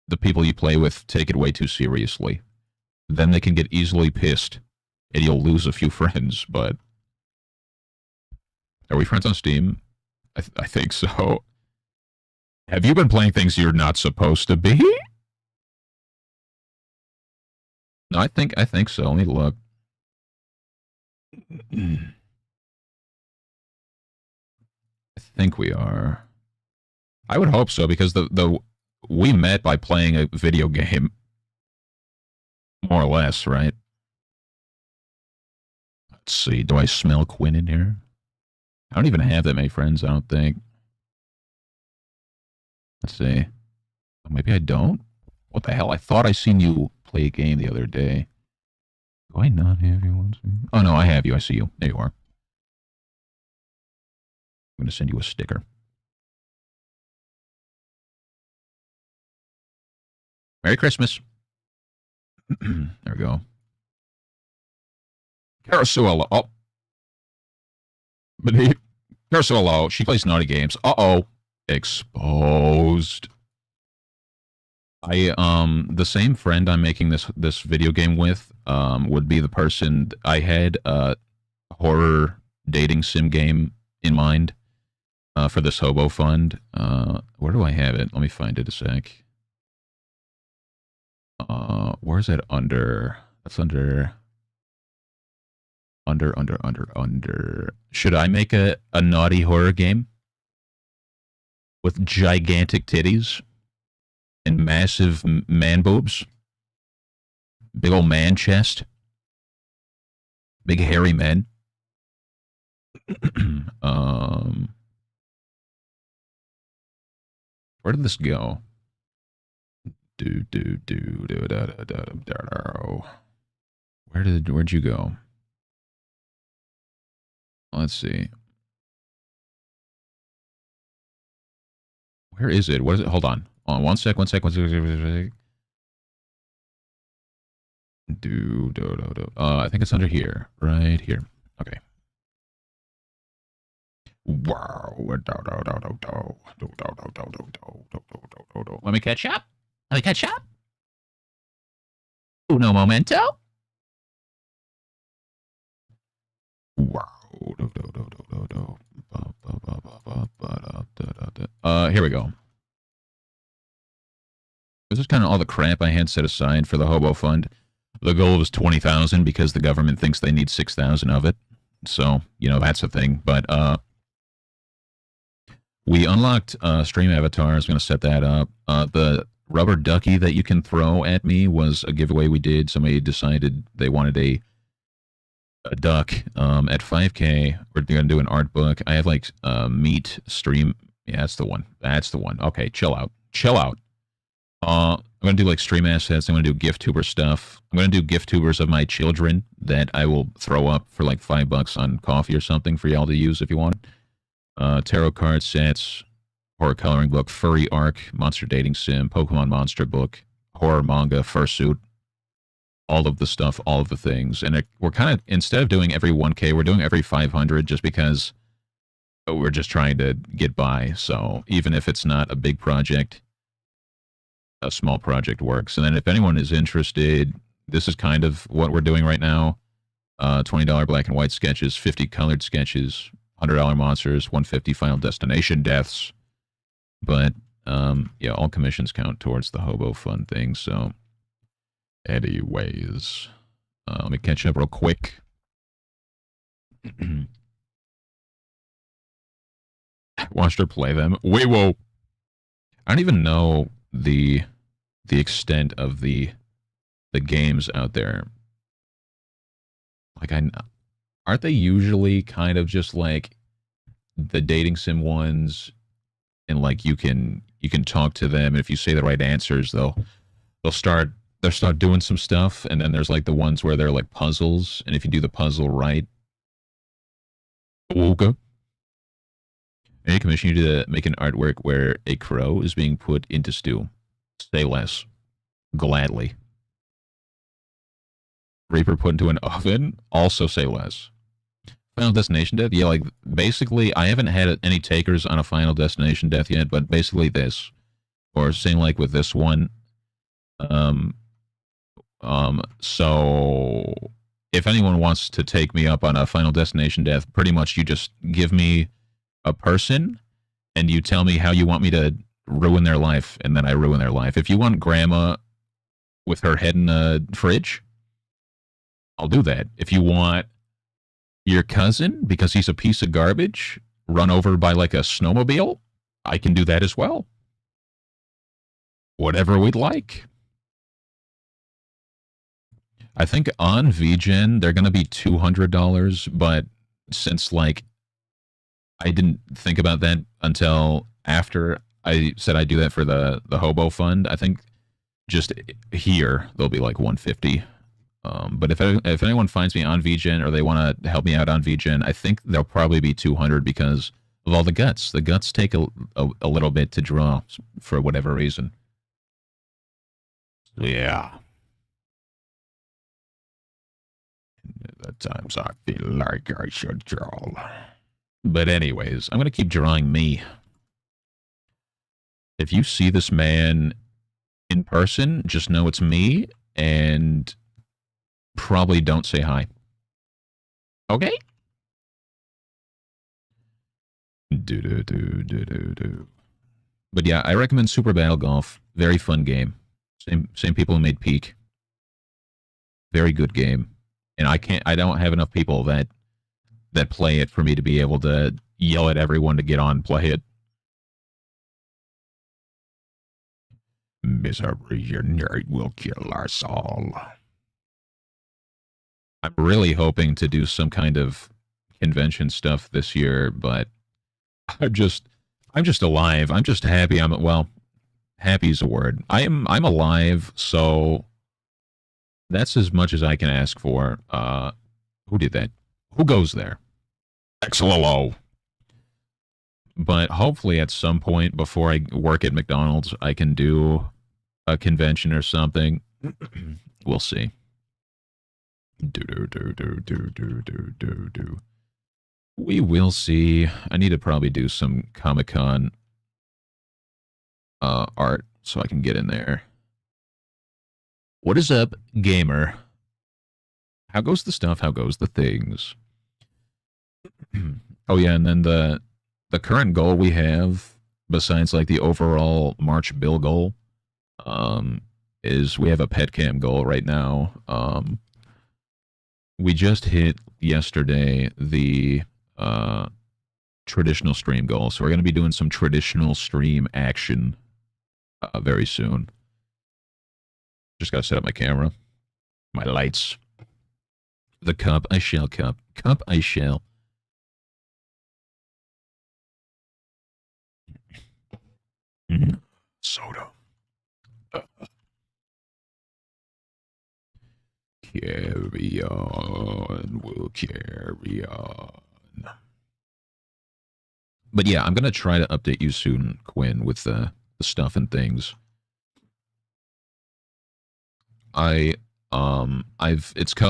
the people you play with take it way too seriously. Then they can get easily pissed, and you'll lose a few friends. But are we friends on Steam? I think so. Have you been playing things you're not supposed to be? No, I think so. Let me look. I think we are. I would hope so, because the we met by playing a video game, more or less, right? Let's see. Do I smell Quinn in here? I don't even have that many friends, I don't think. Let's see. Oh, maybe I don't? What the hell? I thought I seen you play a game the other day. Do I not have you on Steam? Oh, no, I have you. I see you. There you are. I'm going to send you a sticker. Merry Christmas. There we go. Carasuelo. Oh. Carasuelo. She plays naughty games. Uh-oh. Exposed. The same friend I'm making this video game with would be the person I had a horror dating sim game in mind for this hobo fund. Where do I have it? Let me find it a sec. Where's that under? That's under. Should I make a naughty horror game with gigantic titties and massive man boobs, big old man chest, big hairy men? Where did this go? Where'd you go? Let's see. Where is it? What is it? Hold on. One sec. I think it's under here. Right here. Okay. Wow. Let me catch up. Let me catch up. Uno momento. Wow. Here we go. This is kind of all the crap I had set aside for the Hobo Fund. The goal was 20,000 because the government thinks they need 6,000 of it. So, you know, that's a thing. But we unlocked Stream Avatar. I was going to set that up. The rubber ducky that you can throw at me was a giveaway we did. Somebody decided they wanted a duck at 5K. We're going to do an art book. I have like meat stream. Yeah, that's the one. That's the one. Okay, chill out. Chill out. I'm going to do like stream assets. I'm going to do gift tuber stuff. I'm going to do gift tubers of my children that I will throw up for like $5 on coffee or something for y'all to use if you want. Tarot card sets, horror coloring book, furry arc, monster dating sim, Pokemon monster book, horror manga, fursuit, all of the stuff, all of the things. And we're kind of, instead of doing every 1K, we're doing every 500 just because we're just trying to get by. So even if it's not a big project, a small project works. And then if anyone is interested, this is kind of what we're doing right now. $20 black and white sketches, 50 colored sketches, $100 monsters, $150 Final Destination deaths. But yeah, all commissions count towards the Hobo Fund thing. So anyways, let me catch up real quick. Watched her play them. Wait, whoa. I don't even know the extent of the games out there. Like, aren't they usually kind of just like the dating sim ones, and like you can talk to them, and if you say the right answers, they'll start doing some stuff. And then there's like the ones where they're like puzzles, and if you do the puzzle right, okay. Any commission you to make an artwork where a crow is being put into stew. Say less. Gladly. Reaper put into an oven. Also say less. Final Destination death? Yeah, like, basically, I haven't had any takers on a Final Destination death yet, but basically this. Or same like with this one. So if anyone wants to take me up on a Final Destination death, pretty much you just give me a person and you tell me how you want me to ruin their life, and then I ruin their life. If you want grandma with her head in a fridge, I'll do that. If you want your cousin, because he's a piece of garbage, run over by like a snowmobile, I can do that as well. Whatever we'd like. I think on VGen, they're going to be $200, but since like I didn't think about that until after I said I'd do that for the Hobo Fund, I think just here they'll be like 150. But if anyone finds me on VGen or they want to help me out on VGen, I think they'll probably be 200 because of all the guts. The guts take a little bit to draw for whatever reason. Yeah. At times I feel like I should draw. But anyways, I'm going to keep drawing me. If you see this man in person, just know it's me, and probably don't say hi. Okay? But yeah, I recommend Super Battle Golf. Very fun game. Same people who made Peak. Very good game. And I don't have enough people that play it for me to be able to yell at everyone to get on and play it. Misery, your nerd will kill us all. I'm really hoping to do some kind of convention stuff this year, but I'm just alive. I'm just happy. Happy is a word. I'm alive, so that's as much as I can ask for. Who did that? Who goes there? XLO. But hopefully at some point before I work at McDonald's, I can do a convention or something. We'll see. We will see. I need to probably do some Comic-Con art so I can get in there. What is up, gamer? How goes the stuff? How goes the things? Oh yeah, and then the current goal we have, besides like the overall March bill goal, is we have a pet cam goal right now. We just hit yesterday the traditional stream goal, so we're going to be doing some traditional stream action very soon. Just got to set up my camera, my lights, the cup. I shall cup. Cup I shall. Soda. Carry on. We'll carry on. But yeah, I'm gonna try to update you soon, Quinn, with the stuff and things.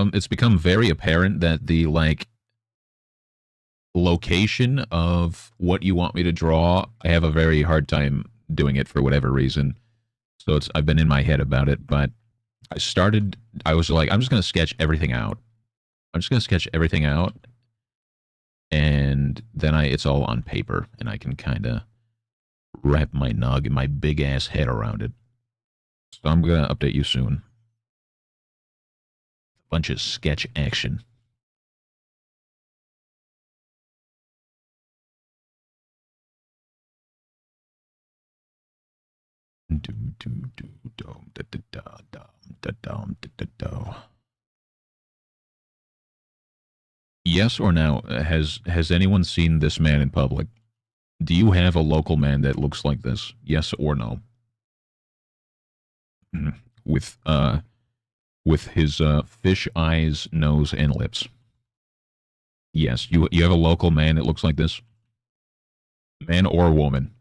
It's become very apparent that the like location of what you want me to draw, I have a very hard time doing it for whatever reason. So I've been in my head about it, but I was like, I'm just gonna sketch everything out. I'm just gonna sketch everything out, and then it's all on paper, and I can kind of wrap my my big ass head around it. So I'm gonna update you soon. Bunch of sketch action. Yes or no? Has anyone seen this man in public? Do you have a local man that looks like this? Yes or no? With his fish eyes, nose, and lips. Yes, you have a local man that looks like this? Man or woman?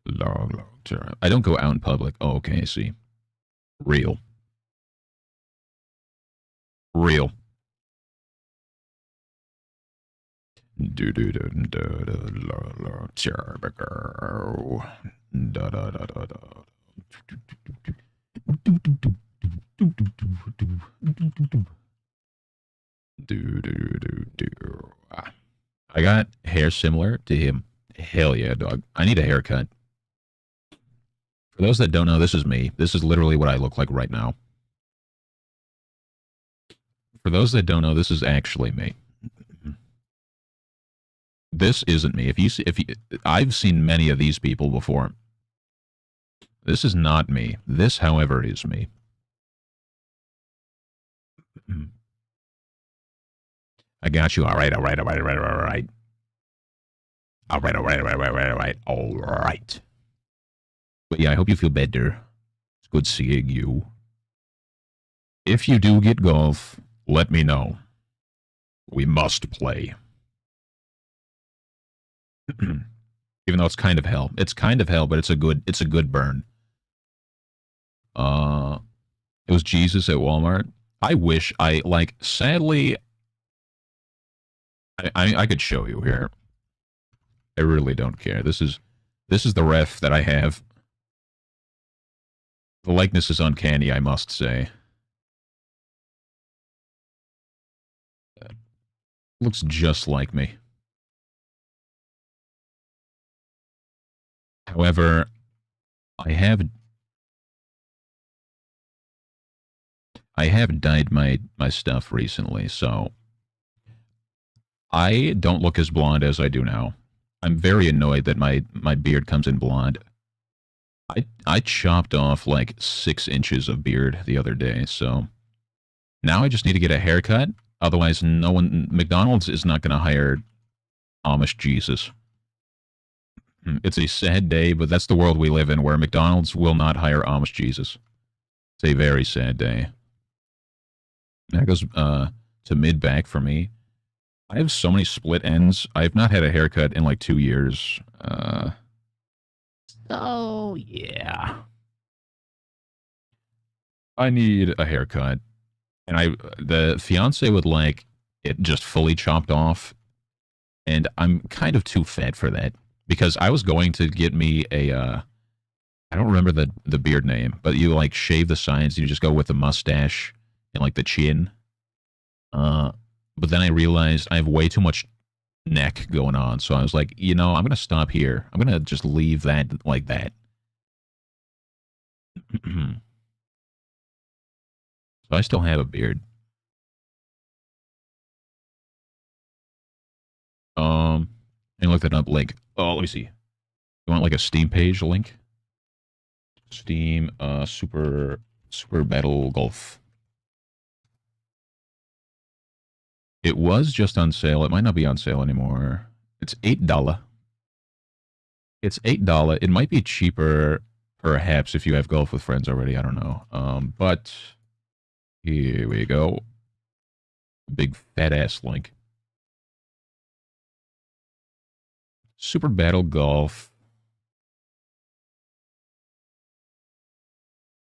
Long term. I don't go out in public. Oh, okay, I see. Real. Real. Do do do do do da da da da da. I got hair similar to him. Hell yeah, dog. I need a haircut. For those that don't know, this is me. This is literally what I look like right now. For those that don't know, this is actually me. This isn't me. I've seen many of these people before. This is not me. This, however, is me. I got you. All right. All right. All right. All right. All right. All right. All right. All right. All right. All right. All right. But yeah, I hope you feel better. It's good seeing you. If you do get golf, let me know. We must play. Even though it's kind of hell. It's kind of hell, but it's a good burn. It was Jesus at Walmart. I wish sadly I could show you here. I really don't care. This is the ref that I have. The likeness is uncanny, I must say. Looks just like me. However, I have dyed my stuff recently, so I don't look as blonde as I do now. I'm very annoyed that my beard comes in blonde. I chopped off like 6 inches of beard the other day, so now I just need to get a haircut. Otherwise, McDonald's is not going to hire Amish Jesus. It's a sad day, but that's the world we live in, where McDonald's will not hire Amish Jesus. It's a very sad day. That goes to mid-back for me. I have so many split ends. I've not had a haircut in like 2 years. So, yeah. I need a haircut. And the fiance would like it just fully chopped off. and I'm kind of too fat for that because I was going to get me a I don't remember the beard name, but you like shave the sides, you just go with the mustache and like the chin. Uh, but then I realized I have way too much neck going on, so I was like, I'm gonna stop here. I'm gonna just leave that like that. So I still have a beard. I looked it up. Like, oh, let me see. You want like a Steam page link? Steam, Super Battle Golf. It was just on sale. It might not be on sale anymore. It's $8. It's $8. It might be cheaper, perhaps, if you have golf with friends already. I don't know. But here we go. Big fat ass link. Super Battle Golf.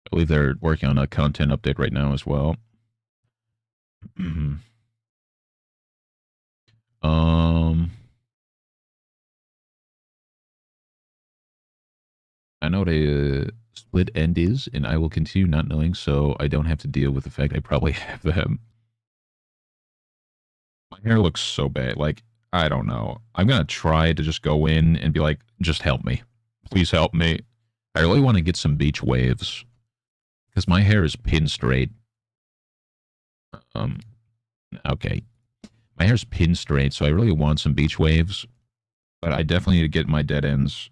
I believe they're working on a content update right now as well. I know what a split end is, and I will continue not knowing, so I don't have to deal with the fact I probably have them. My hair looks so bad. Like, I don't know. I'm gonna try to just go in and be like, just help me. Please help me. I really want to get some beach waves. Because my hair is pin straight. Okay. My hair's pin straight, so I really want some beach waves. But I definitely need to get my dead ends,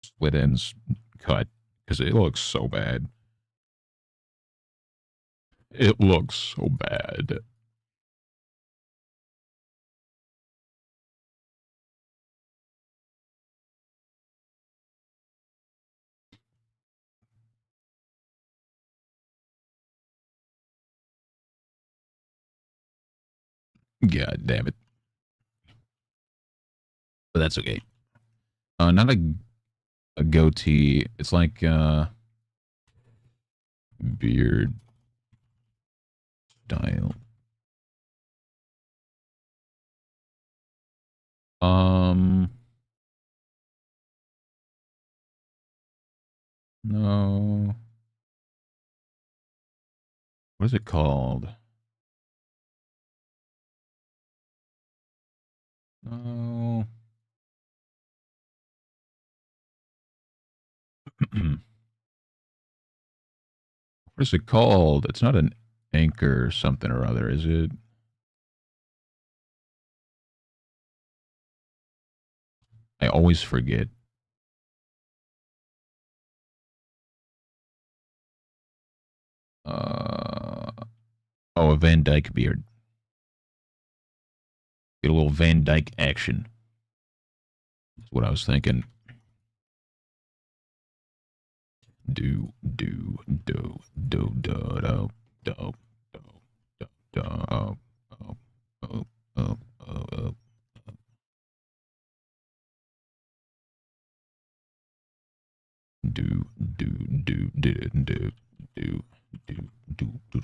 split ends cut. Because it looks so bad. It looks so bad. God damn it. But that's okay. Not a goatee. It's like beard style. No. What is it called? No. What is it called? It's not an anchor or something or other, is it? I always forget. Uh, oh, a Van Dyke beard. Get a little Van Dyke action. That's what I was thinking. Do do do do do do do do do do oh oh oh oh oh. Do do do do do do do do do do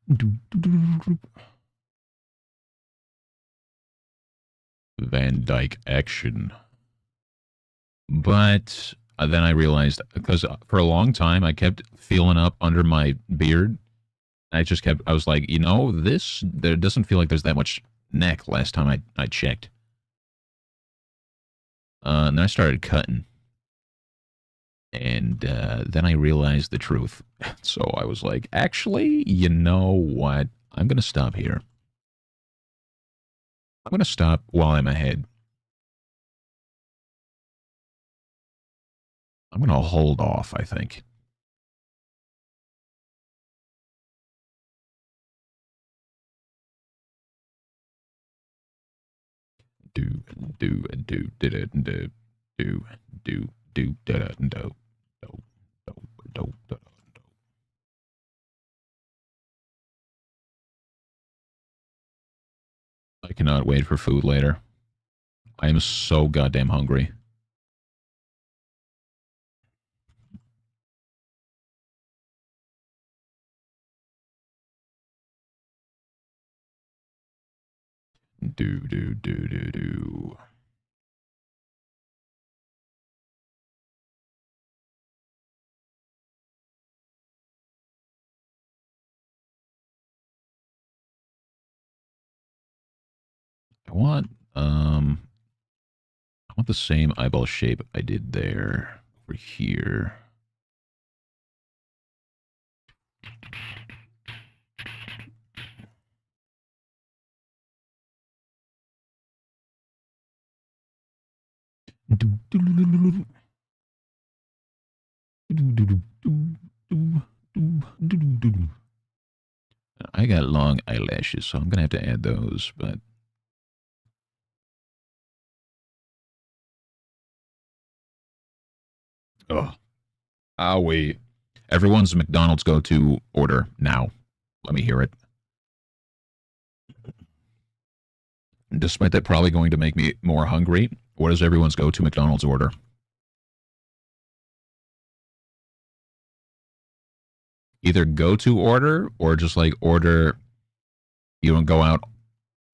do do. Van Dyke action. But then I realized because for a long time I kept feeling up under my beard. I was like, there doesn't feel like there's that much neck last time I checked. And then I started cutting. And then I realized the truth. So I was like, actually, you know what? I'm going to stop here. I'm going to stop while I'm ahead. I'm going to hold off, I think. Do, do, do, do, do, do, do, do, do, do, do, do, do. I cannot wait for food later. I am so goddamn hungry. Do. I want the same eyeball shape I did there over here. I got long eyelashes, so I'm gonna have to add those, but oh, I'll wait. Everyone's McDonald's go-to order now. Let me hear it. Despite that probably going to make me more hungry, what is everyone's go-to McDonald's order? Either go-to order or just like order. You don't go out,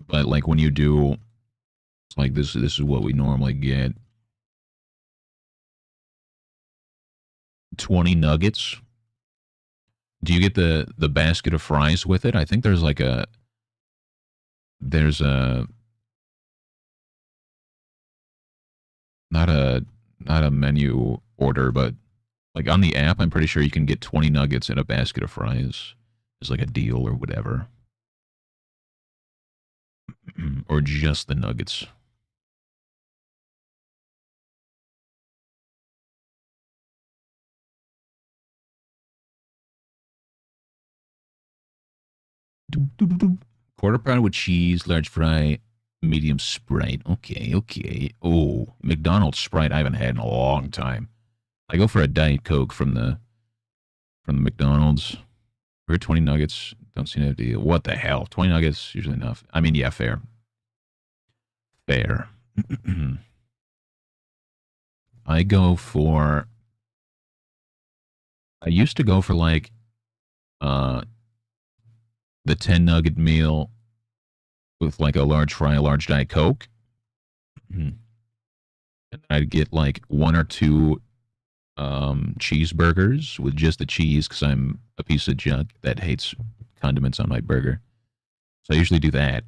but like when you do, it's like this. This is what we normally get. 20 nuggets. Do you get the basket of fries with it? I think there's like a there's a not a not a menu order, but like on the app, I'm pretty sure you can get 20 nuggets and a basket of fries. It's like a deal or whatever, or just the nuggets. Quarter pound with cheese, large fry, medium Sprite. Okay. Oh, McDonald's Sprite I haven't had in a long time. I go for a Diet Coke from the McDonald's. For 20 nuggets, don't see no deal. What the hell? 20 nuggets, usually enough. I mean, yeah, fair. Fair. I go for. I used to go for like uh the 10 nugget meal with like a large fry, a large Diet Coke. And I'd get like one or two cheeseburgers with just the cheese because I'm a piece of junk that hates condiments on my burger. So I usually do that.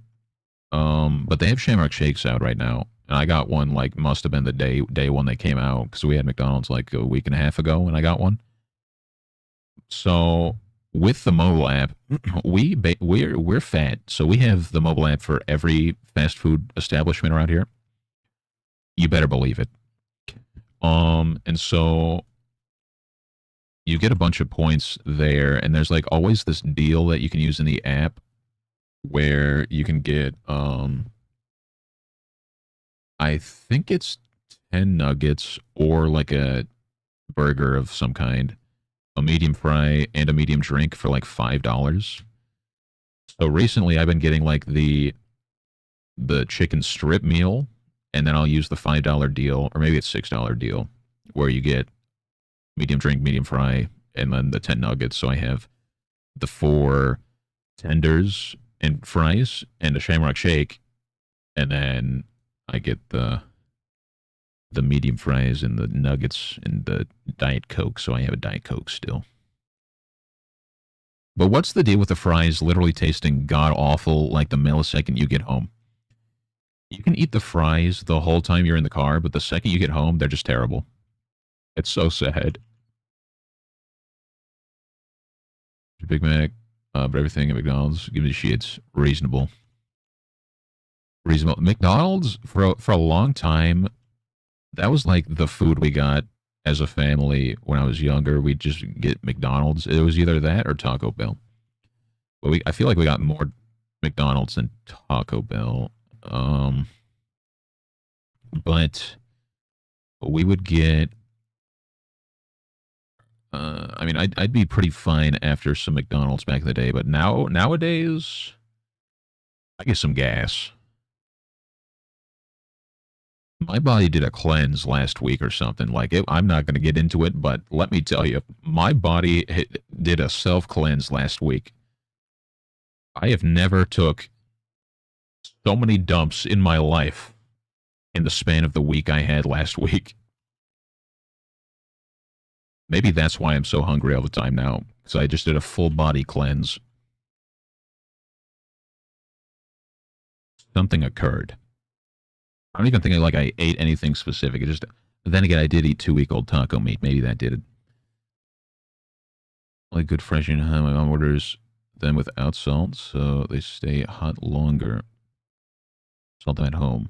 But they have Shamrock Shakes out right now, and I got one like must have been the day one they came out because we had McDonald's like a week and a half ago, and I got one. So with the mobile app, we're fat, so we have the mobile app for every fast food establishment around here. You better believe it. And so you get a bunch of points there, and there's like always this deal that you can use in the app where you can get I think it's 10 nuggets or like a burger of some kind, a medium fry and a medium drink for like $5. So recently I've been getting like the chicken strip meal, and then I'll use the $5 deal, or maybe it's $6 deal, where you get medium drink, medium fry, and then the 10 nuggets. So I have the four tenders and fries and a Shamrock Shake, and then I get the medium fries and the nuggets and the Diet Coke. So I have a Diet Coke still. But what's the deal with the fries literally tasting god awful like the millisecond you get home? You can eat the fries the whole time you're in the car, but the second you get home, they're just terrible. It's so sad. Big Mac, but everything at McDonald's, give me the shits. Reasonable. Reasonable. McDonald's for a long time, that was like the food we got as a family when I was younger. We'd just get McDonald's. It was either that or Taco Bell. But I feel like we got more McDonald's than Taco Bell. But we would get. I mean, I'd be pretty fine after some McDonald's back in the day, but nowadays, I get some gas. My body did a cleanse last week or something like it. I'm not going to get into it, but let me tell you, my body did a self cleanse last week. I have never took So many dumps in my life in the span of the week I had last week. Maybe that's why I'm so hungry all the time now, because I just did a full body cleanse. Something occurred. I don't even think I ate anything specific. It just then again I did eat 2-week-old taco meat. Maybe that did it. Like good fresh and my mom orders them without salt, so they stay hot longer. Salt them at home.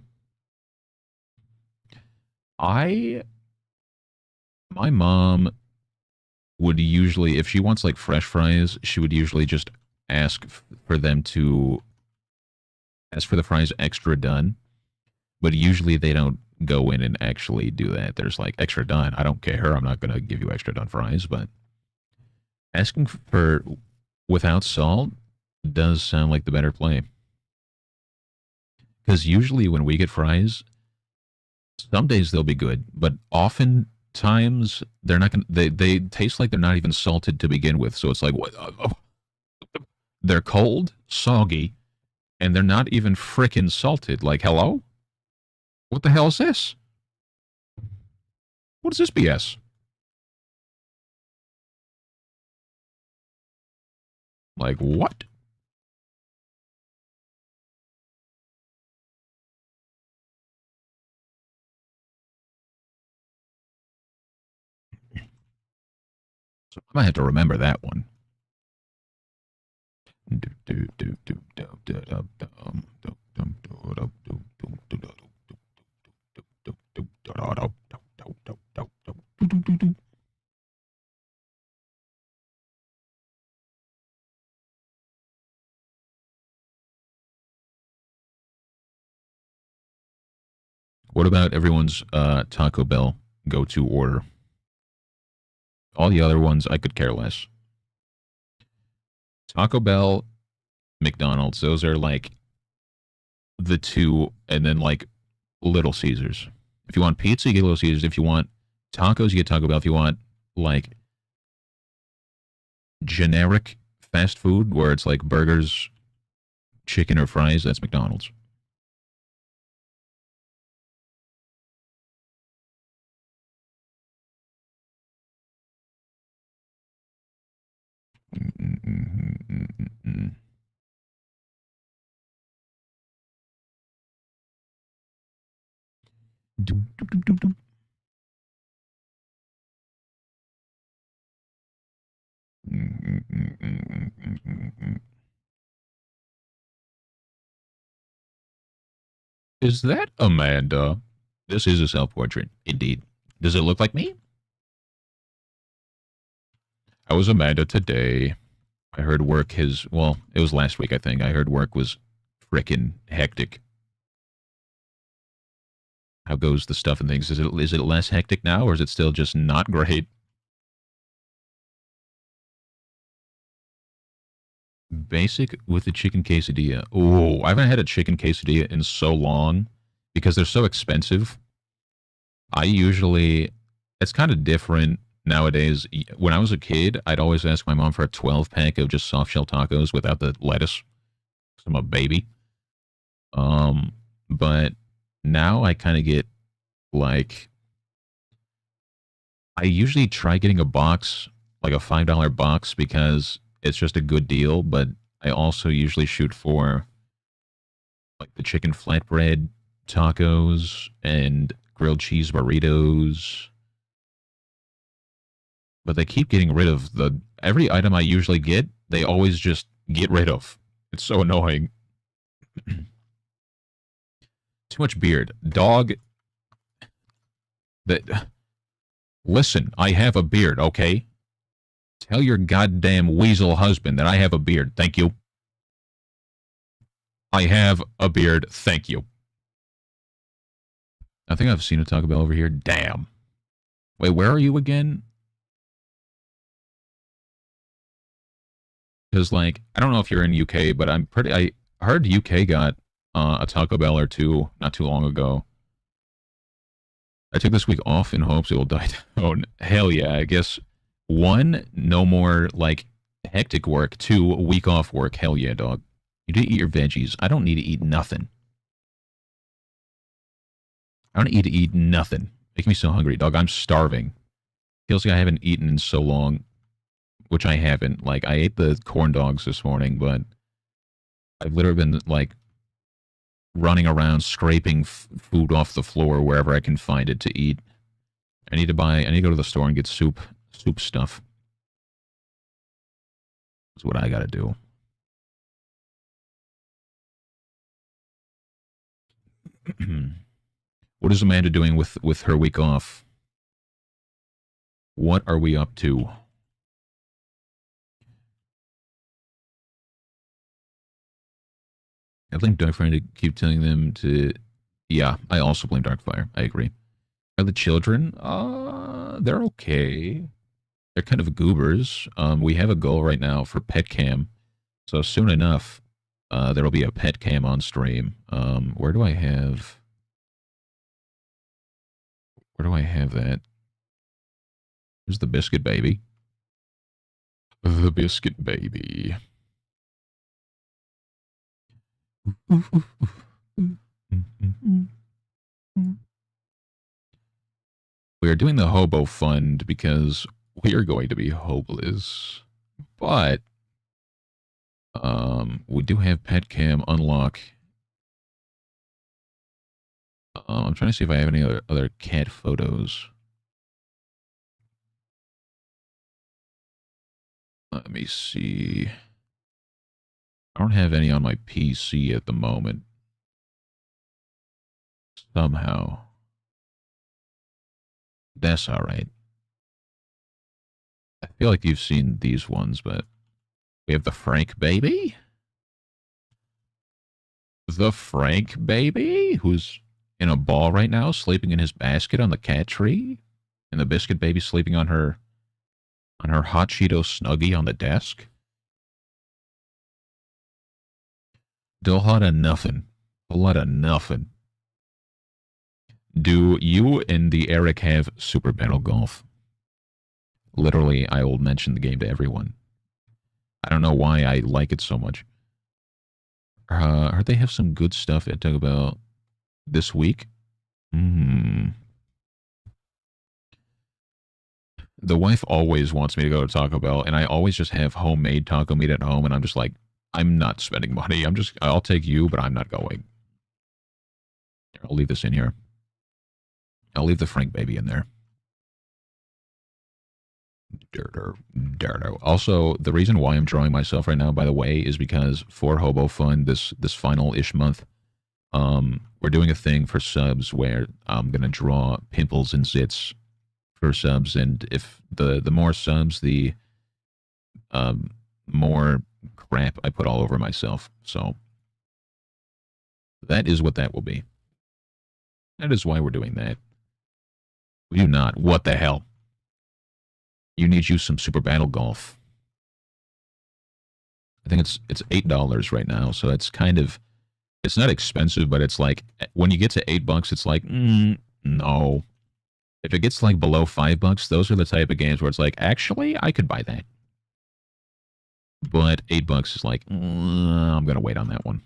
My mom would usually, if she wants like fresh fries, she would usually just ask for them to ask for the fries extra done. But usually they don't go in and actually do that. There's like extra done. I don't care. I'm not going to give you extra done fries, but asking for without salt does sound like the better play. Because usually when we get fries, some days they'll be good, but oftentimes they're not going. They taste like they're not even salted to begin with. So it's like what? They're cold, soggy, and they're not even frickin' salted. Like hello, what the hell is this? What is this BS? Like what? So I might have to remember that one. What about everyone's Taco Bell go-to order? All the other ones I could care less. Taco Bell, McDonald's, those are like the two, and then like Little Caesars. If you want pizza, you get Little Caesars. If you want tacos, you get Taco Bell. If you want like generic fast food where it's like burgers, chicken, or fries, that's McDonald's. Is that Amanda? This is a self portrait, indeed. Does it look like me? How was Amanda today? I heard work has, well, it was last week, I think. I heard work was frickin' hectic. How goes the stuff and things? Is it less hectic now, or is it still just not great? Basic with the chicken quesadilla. Oh, I haven't had a chicken quesadilla in so long because they're so expensive. I usually, it's kind of different nowadays. When I was a kid, I'd always ask my mom for a 12 pack of just soft shell tacos without the lettuce. 'Cause I'm a baby. But now I kind of get like, I usually try getting a box, like a $5 box, because it's just a good deal. But I also usually shoot for like the chicken flatbread tacos and grilled cheese burritos. But they keep getting rid of the every item I usually get, they always just get rid of. It's so annoying. Too much beard. Dog that listen, I have a beard, okay? Tell your goddamn weasel husband that I have a beard. Thank you. I have a beard. Thank you. I think I've seen a Taco Bell over here. Damn. Wait, where are you again? Because, like, I don't know if you're in UK, but I heard UK got a Taco Bell or two not too long ago. I took this week off in hopes it will die down. Hell yeah, I guess. One, no more, like, hectic work. Two, a week off work. Hell yeah, dog. You do eat your veggies. I don't need to eat nothing. I don't eat nothing. Make me so hungry, dog. I'm starving. Feels like I haven't eaten in so long, which I haven't. Like, I ate the corn dogs this morning, but I've literally been, like, running around scraping food off the floor wherever I can find it to eat. I need to go to the store and get soup stuff. That's what I gotta do. What is Amanda doing with her week off? What are we up to? I blame Darkfire to keep telling them to... Yeah, I also blame Darkfire. I agree. Are the children? They're okay. They're kind of goobers. We have a goal right now for pet cam. So soon enough, there will be a pet cam on stream. Where do I have that? Here's the biscuit baby. The biscuit baby. We are doing the hobo fund because we are going to be hopeless. But we do have pet cam unlock. I'm trying to see if I have any other cat photos. Let me see. I don't have any on my PC at the moment. Somehow. That's alright. I feel like you've seen these ones, but we have the Frank baby. The Frank baby, who's in a ball right now, sleeping in his basket on the cat tree. And the biscuit baby sleeping on her hot Cheeto Snuggie on the desk. Do a lot of nothing. A lot of nothing. Do you and the Eric have Super Battle Golf? Literally, I will mention the game to everyone. I don't know why I like it so much. Heard they have some good stuff at Taco Bell this week. The wife always wants me to go to Taco Bell, and I always just have homemade taco meat at home, and I'm just like, I'm not spending money. I'll take you, but I'm not going. I'll leave this in here. I'll leave the Frank baby in there. Also, the reason why I'm drawing myself right now, by the way, is because for Hobo Fun, this final-ish month, we're doing a thing for subs where I'm gonna draw pimples and zits for subs, and if the more subs, the more crap I put all over myself. So that is what that will be. That is why we're doing that. We do not. What the hell? You need you some Super Battle Golf. I think it's $8 right now, so it's kind of, it's not expensive, but it's like when you get to $8, it's like no. If it gets like below $5, those are the type of games where it's like, actually, I could buy that. But $8 is like, I'm gonna wait on that one.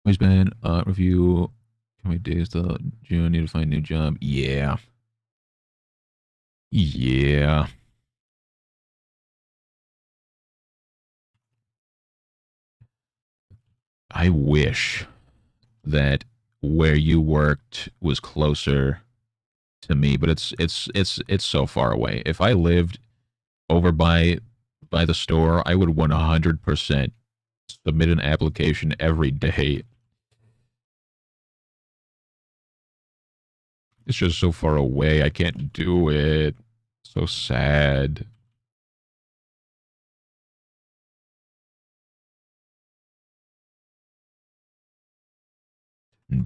Always been review. How many days till June? Need to find a new job. Yeah. Yeah. I wish that where you worked was closer to me, but it's so far away. If I lived over by the store, I would 100% submit an application every day. It's just so far away. I can't do it. So sad. Don't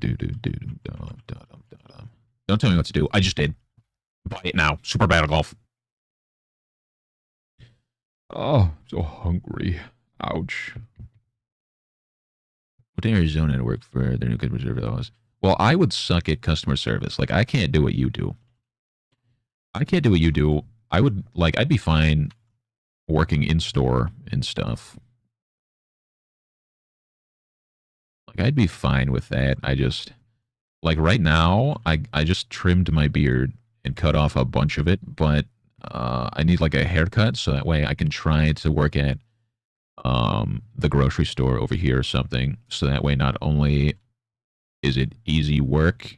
tell me what to do. I just did. Buy it now. Super Battle Golf. Oh, I'm so hungry. Ouch. What day are Arizona to work for their new customer service laws? Well, I would suck at customer service. Like, I can't do what you do. I can't do what you do. I would, like, I'd be fine working in store and stuff. Like, I'd be fine with that. I just, like right now, I just trimmed my beard and cut off a bunch of it, but I need like a haircut so that way I can try to work at the grocery store over here or something. So that way not only is it easy work,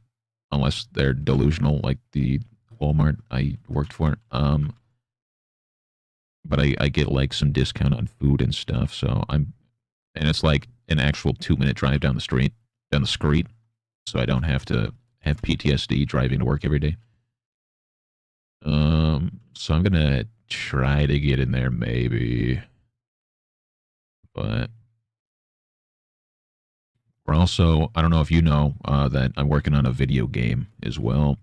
unless they're delusional like the Walmart I worked for, but I get like some discount on food and stuff. So and it's like an actual 2-minute drive down the street, so I don't have to have PTSD driving to work every day. So I'm gonna try to get in there maybe, but we're also, I don't know if you know that I'm working on a video game as well.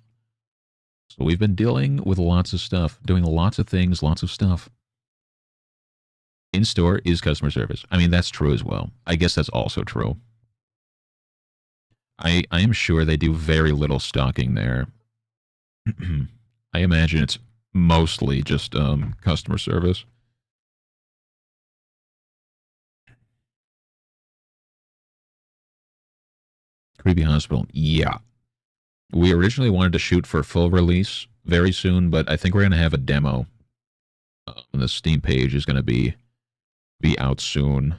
So we've been dealing with lots of stuff, doing lots of things, lots of stuff. In store is customer service. I mean, that's true as well. I guess that's also true. I am sure they do very little stocking there. I imagine it's mostly just customer service. Creepy Hospital. Yeah. We originally wanted to shoot for full release very soon, but I think we're going to have a demo. The Steam page is going to be out soon.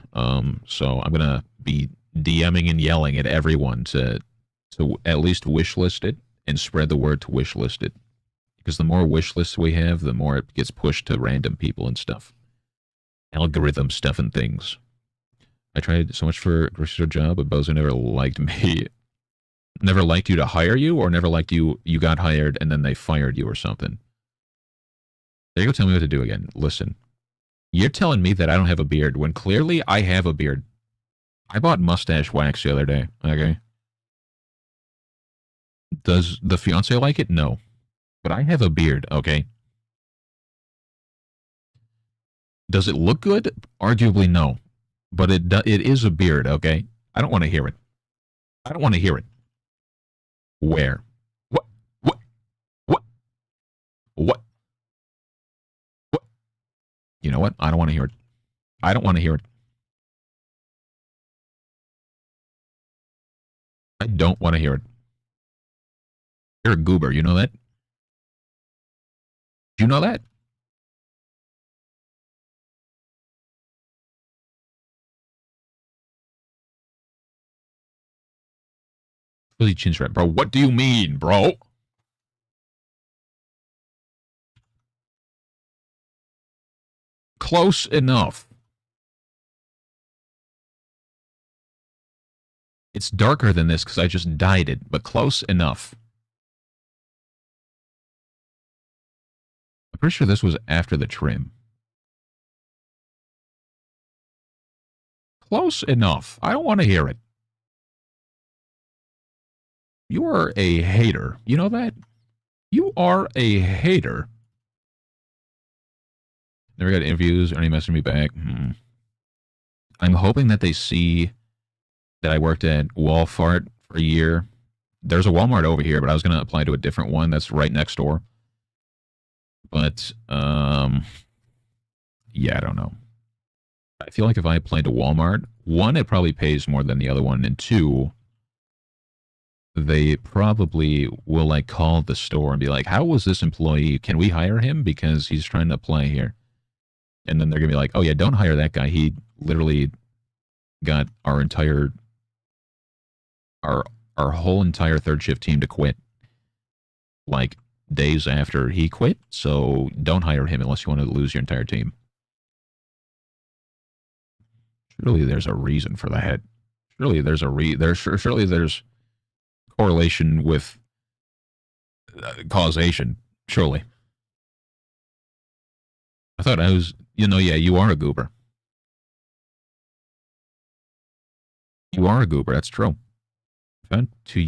So I'm going to be DMing and yelling at everyone to at least wishlist it and spread the word to wishlist it. Because the more wish lists we have, the more it gets pushed to random people and stuff. Algorithm stuff and things. I tried so much for a grocery store job, but Bozo never liked me. Never liked you to hire you, or never liked you got hired and then they fired you or something? There you go, tell me what to do again. Listen. You're telling me that I don't have a beard when clearly I have a beard. I bought mustache wax the other day, okay? Does the fiance like it? No. But I have a beard, okay? Does it look good? Arguably no. But it is a beard, okay? I don't want to hear it. I don't want to hear it. Where? What? What? What? What? What? You know what? I don't want to hear it. I don't want to hear it. I don't want to hear it. You're a goober, you know that? Do you know that? Fuzzy chin strap. Bro, what do you mean, bro? Close enough. It's darker than this because I just dyed it, but close enough. I'm pretty sure this was after the trim. Close enough. I don't want to hear it. You are a hater. You know that? You are a hater. Never got interviews or any messaging me back. I'm hoping that they see that I worked at Walmart for a year. There's a Walmart over here, but I was going to apply to a different one that's right next door. But, yeah, I don't know. I feel like if I applied to Walmart, one, it probably pays more than the other one, and two, they probably will like call the store and be like, how was this employee? Can we hire him? Because he's trying to apply here. And then they're going to be like, oh yeah, don't hire that guy. He literally got our whole entire third shift team to quit like days after he quit. So don't hire him unless you want to lose your entire team. Surely there's a reason for that. Surely there's surely there's correlation with causation. Surely. I thought I was, yeah, you are a goober. You are a goober. That's true. I found two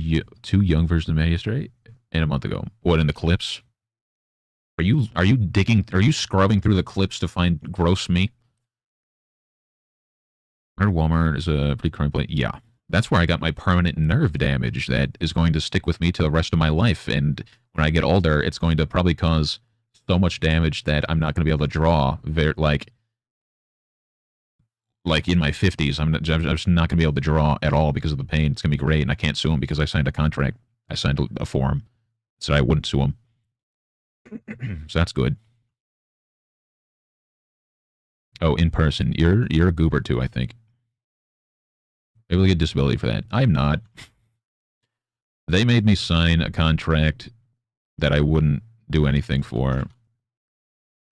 young versions of me yesterday and a month ago. What, in the clips? Are you scrubbing through the clips to find gross meat? I heard Walmart is a pretty current place. Yeah. That's where I got my permanent nerve damage that is going to stick with me to the rest of my life. And when I get older, it's going to probably cause so much damage that I'm not going to be able to draw like in my 50s, I'm just not going to be able to draw at all because of the pain. It's going to be great, and I can't sue him because I signed a contract. I signed a form so I wouldn't sue him. So that's good. Oh, in person. You're a goober too, I think. Maybe we'll get disability for that. I'm not. They made me sign a contract that I wouldn't do anything for.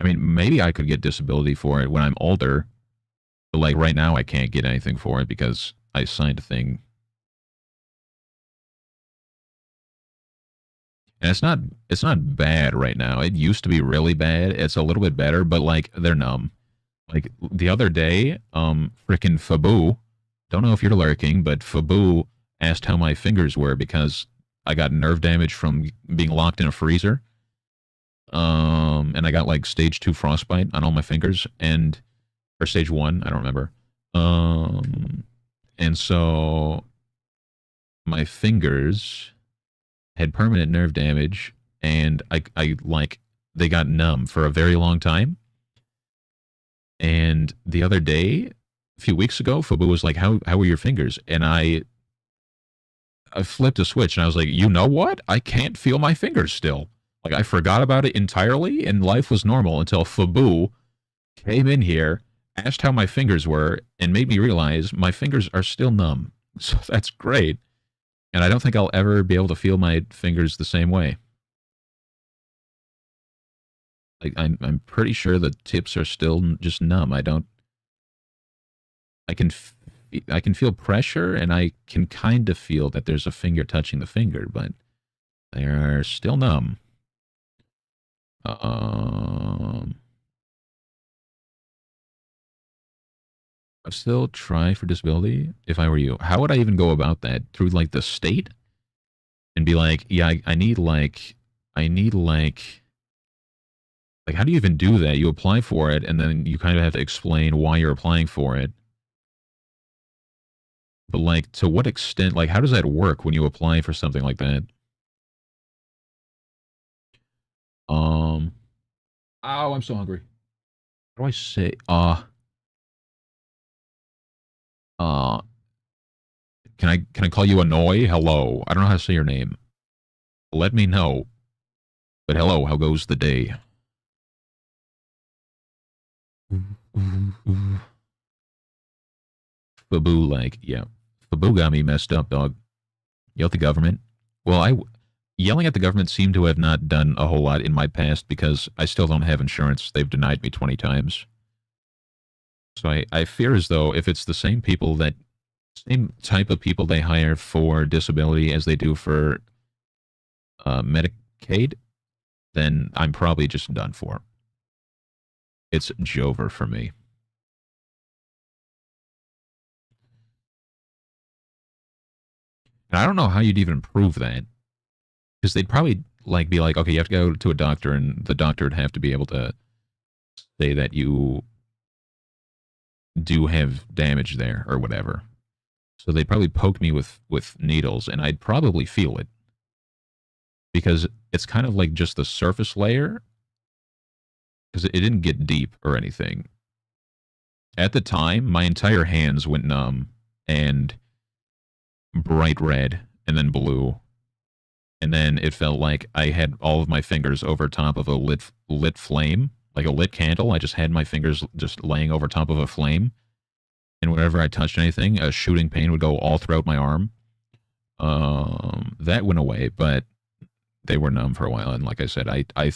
I mean, maybe I could get disability for it when I'm older. But like right now I can't get anything for it because I signed a thing. And it's not bad right now. It used to be really bad. It's a little bit better, but like they're numb. Like the other day, frickin' Fabu, don't know if you're lurking, but Fabu asked how my fingers were because I got nerve damage from being locked in a freezer. And I got like stage 2 frostbite on all my fingers and or stage 1, I don't remember. And so my fingers had permanent nerve damage and I like they got numb for a very long time. And the other day, a few weeks ago, Fabu was like, how were your fingers? And I flipped a switch and I was like, you know what? I can't feel my fingers still. Like I forgot about it entirely and life was normal until Fabu came in here, asked how my fingers were, and made me realize my fingers are still numb. So that's great. And I don't think I'll ever be able to feel my fingers the same way. Like I'm pretty sure the tips are still just numb. I can I can feel pressure and I can kind of feel that there's a finger touching the finger, but they're still numb. I'd still try for disability if I were you. How would I even go about that? Through like the state? And be like, yeah, I need like how do you even do that? You apply for it and then you kind of have to explain why you're applying for it. But like to what extent, like how does that work when you apply for something like that? Um Oh, I'm so hungry. How do I say uh can I call you Annoy? Hello. I don't know how to say your name. Let me know. But hello, how goes the day? Fabu, like, yeah. Fabu got me messed up, dog. Yell at the government. Well, yelling at the government seemed to have not done a whole lot in my past because I still don't have insurance. They've denied me 20 times. So I fear as though if it's the same people that same type of people they hire for disability as they do for Medicaid, then I'm probably just done for. It's Jover for me. And I don't know how you'd even prove that. Because they'd probably like be like, okay, you have to go to a doctor, and the doctor would have to be able to say that you do have damage there or whatever. So they'd probably poke me with needles, and I'd probably feel it. Because it's kind of like just the surface layer, because it didn't get deep or anything. At the time, my entire hands went numb and bright red and then blue. And then it felt like I had all of my fingers over top of a lit flame, like a lit candle. I just had my fingers just laying over top of a flame. And whenever I touched anything, a shooting pain would go all throughout my arm. That went away, but they were numb for a while. And like I said, I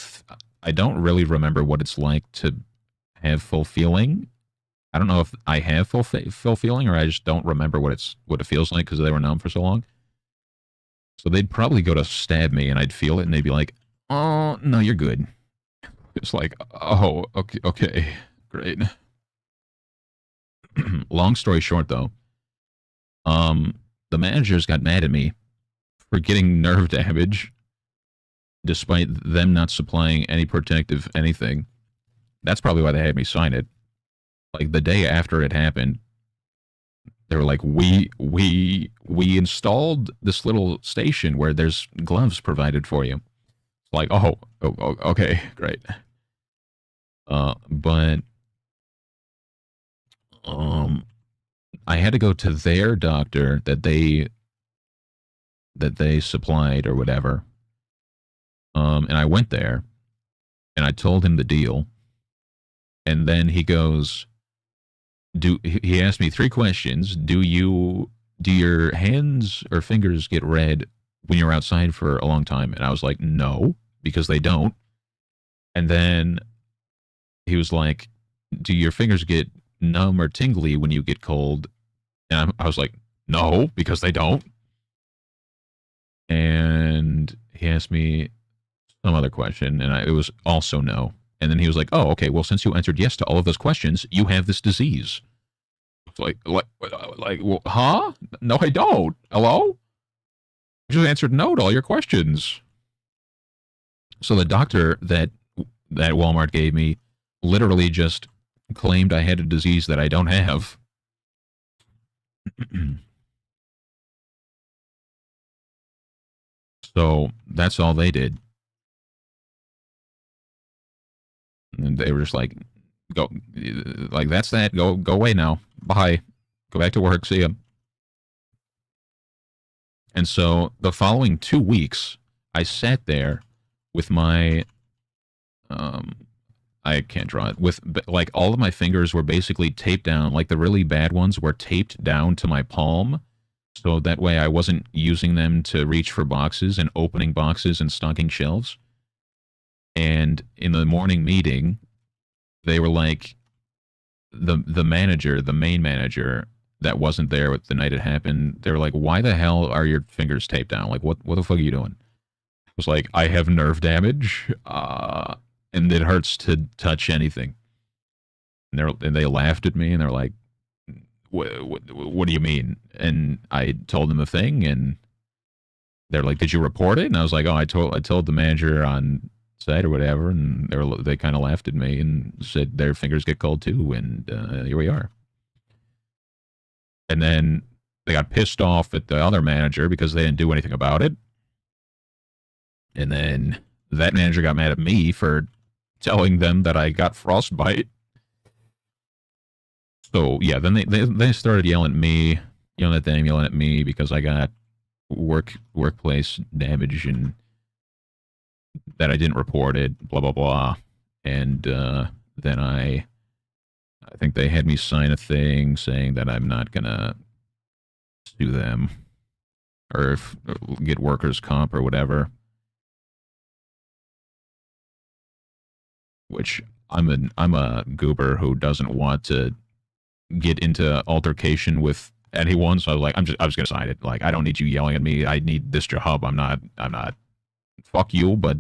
don't really remember what it's like to have full feeling. I don't know if I have full feeling or I just don't remember what it feels like because they were numb for so long. So they'd probably go to stab me and I'd feel it and they'd be like, "Oh, no, you're good." It's like, "Oh, okay, great." Long story short though, the managers got mad at me for getting nerve damage despite them not supplying any protective anything. That's probably why they had me sign it. Like the day after it happened, they were like, we installed this little station where there's gloves provided for you. Like, oh, okay, great. But I had to go to their doctor that they supplied or whatever. And I went there and I told him the deal. And then he goes, he asked me three questions. Do your hands or fingers get red when you're outside for a long time? And I was like, no, because they don't. And then he was like, do your fingers get numb or tingly when you get cold? And I was like, no, because they don't. And he asked me some other question, and it was also no. And then he was like, oh, okay, well, since you answered yes to all of those questions, you have this disease. It's well, huh? No, I don't. Hello? I just answered no to all your questions. So the doctor that Walmart gave me literally just claimed I had a disease that I don't have. So that's all they did. And they were just like, go, like, that's that. Go away now. Bye. Go back to work. See ya. And so the following 2 weeks, I sat there with my, I can't draw it, with like all of my fingers were basically taped down, like the really bad ones were taped down to my palm. So that way I wasn't using them to reach for boxes and opening boxes and stocking shelves. And in the morning meeting, they were like, the manager, the main manager that wasn't there the night it happened, they were like, why the hell are your fingers taped down? Like, what the fuck are you doing? I was like, I have nerve damage, and it hurts to touch anything. And they laughed at me, and they're like, what do you mean? And I told them the thing, and they're like, did you report it? And I was like, oh, I told the manager on site or whatever, and they kind of laughed at me and said their fingers get cold too, and here we are. And then they got pissed off at the other manager because they didn't do anything about it. And then that manager got mad at me for telling them that I got frostbite. So yeah, then they started yelling at them, yelling at me because I got workplace damage and that I didn't report it, blah blah blah. And then I think they had me sign a thing saying that I'm not gonna sue them or get workers' comp or whatever. Which I'm a goober who doesn't want to get into altercation with anyone. So I was like, I was gonna sign it. Like, I don't need you yelling at me. I need this job. I'm not. Fuck you, but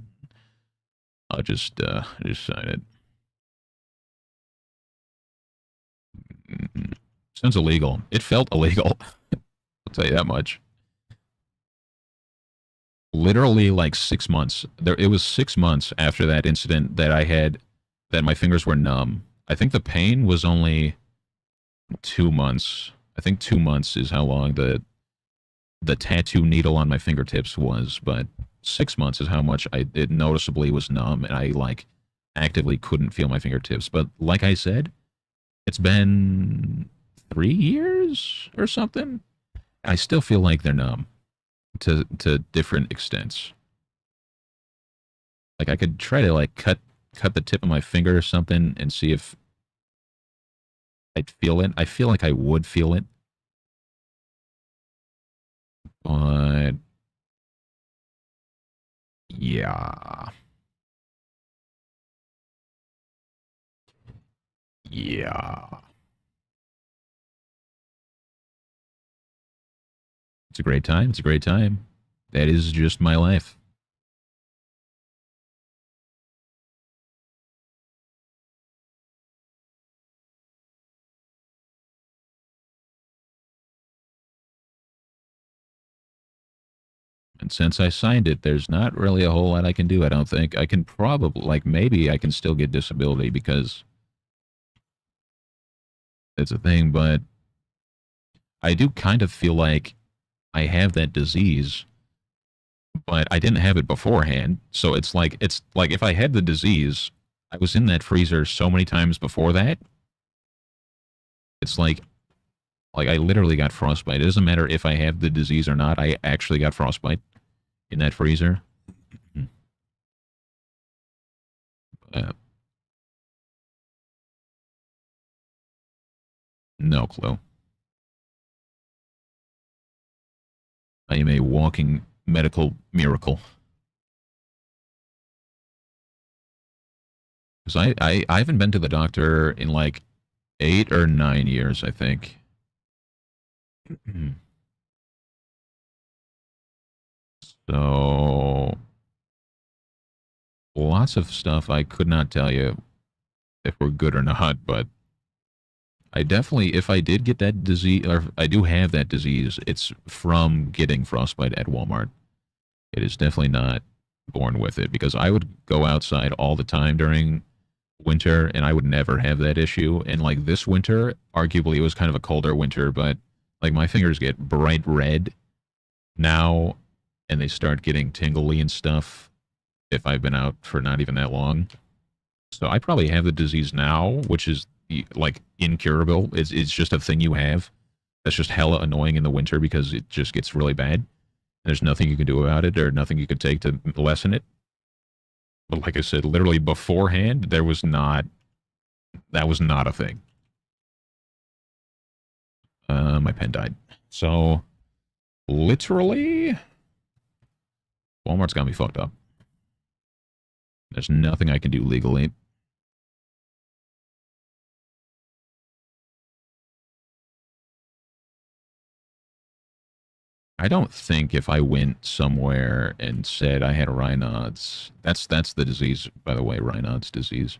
I'll just sign it. Sounds illegal. It felt illegal. I'll tell you that much. Literally like 6 months. It was 6 months after that incident that my fingers were numb. I think the pain was only 2 months. I think 2 months is how long the tattoo needle on my fingertips was, but 6 months is how much it noticeably was numb, and I like actively couldn't feel my fingertips. But like I said, it's been 3 years or something. I still feel like they're numb to different extents. Like I could try to like cut the tip of my finger or something and see if I'd feel it. I feel like I would feel it, but yeah, yeah. It's a great time. It's a great time. That is just my life. And since I signed it, there's not really a whole lot I can do. I don't think I can probably like maybe I can still get disability because it's a thing, but I do kind of feel like I have that disease, but I didn't have it beforehand. So it's like if I had the disease, I was in that freezer so many times before that It's like I literally got frostbite. It doesn't matter if I have the disease or not. I actually got frostbite in that freezer. Uh, no clue. I am a walking medical miracle. Because I haven't been to the doctor in like 8 or 9 years, I think. So lots of stuff I could not tell you if we're good or not, but I definitely, if I did get that disease, or if I do have that disease, it's from getting frostbite at Walmart. It is definitely not born with it because I would go outside all the time during winter and I would never have that issue. And like this winter, arguably it was kind of a colder winter, but like my fingers get bright red now and they start getting tingly and stuff if I've been out for not even that long. So I probably have the disease now, which is like incurable. It's just a thing you have. That's just hella annoying in the winter because it just gets really bad. There's nothing you can do about it or nothing you could take to lessen it. But like I said, literally beforehand, there was not that was not a thing. My pen died. So literally, Walmart's got me fucked up. There's nothing I can do legally. I don't think if I went somewhere and said I had Raynaud's, that's the disease, by the way, Raynaud's disease.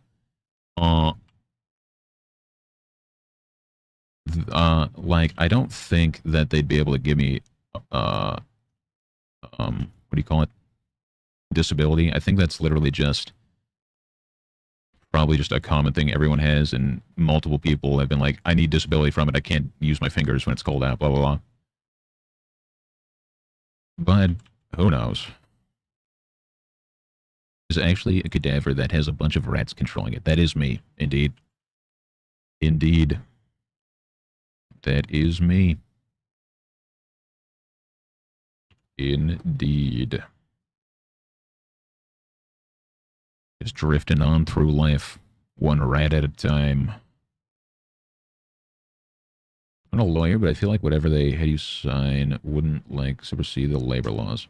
Uh, like I don't think that they'd be able to give me, uh, what do you call it? Disability. I think that's literally just probably just a common thing everyone has, and multiple people have been like, I need disability from it. I can't use my fingers when it's cold out. Blah blah blah. But who knows? There's actually a cadaver that has a bunch of rats controlling it. That is me, indeed. Indeed. That is me. Indeed. Just drifting on through life, one rat at a time. I'm not a lawyer, but I feel like whatever they had you sign wouldn't, like, supersede the labor laws.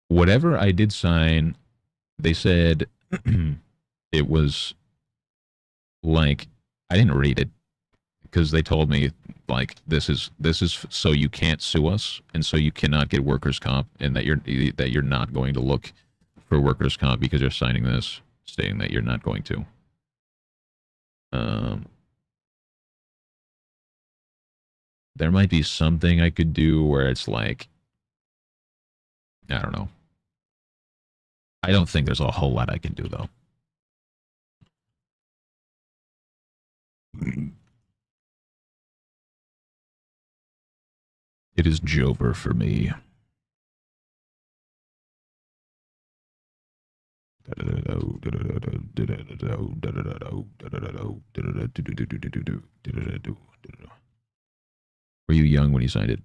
Whatever I did sign, they said it was, like, I didn't read it because they told me like this is so you can't sue us and so you cannot get workers comp and that you're not going to look for workers comp because you're signing this stating that you're not going to. Um, there might be something I could do where it's like I don't know. I don't think there's a whole lot I can do though. It is Jover for me. Were you young when you signed it?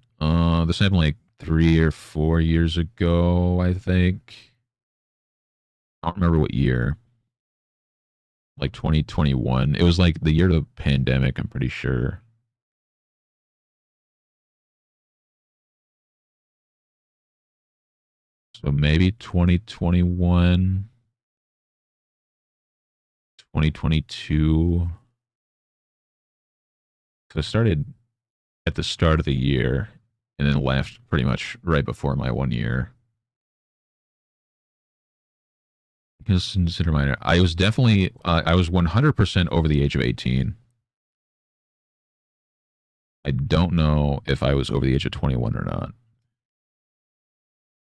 This happened like 3 or 4 years ago, I think. I don't remember what year. Like 2021. It was like the year of the pandemic, I'm pretty sure. So maybe 2021, 2022. So I started at the start of the year and then left pretty much right before my 1 year. Just consider minor. I was definitely, I was 100% over the age of 18. I don't know if I was over the age of 21 or not.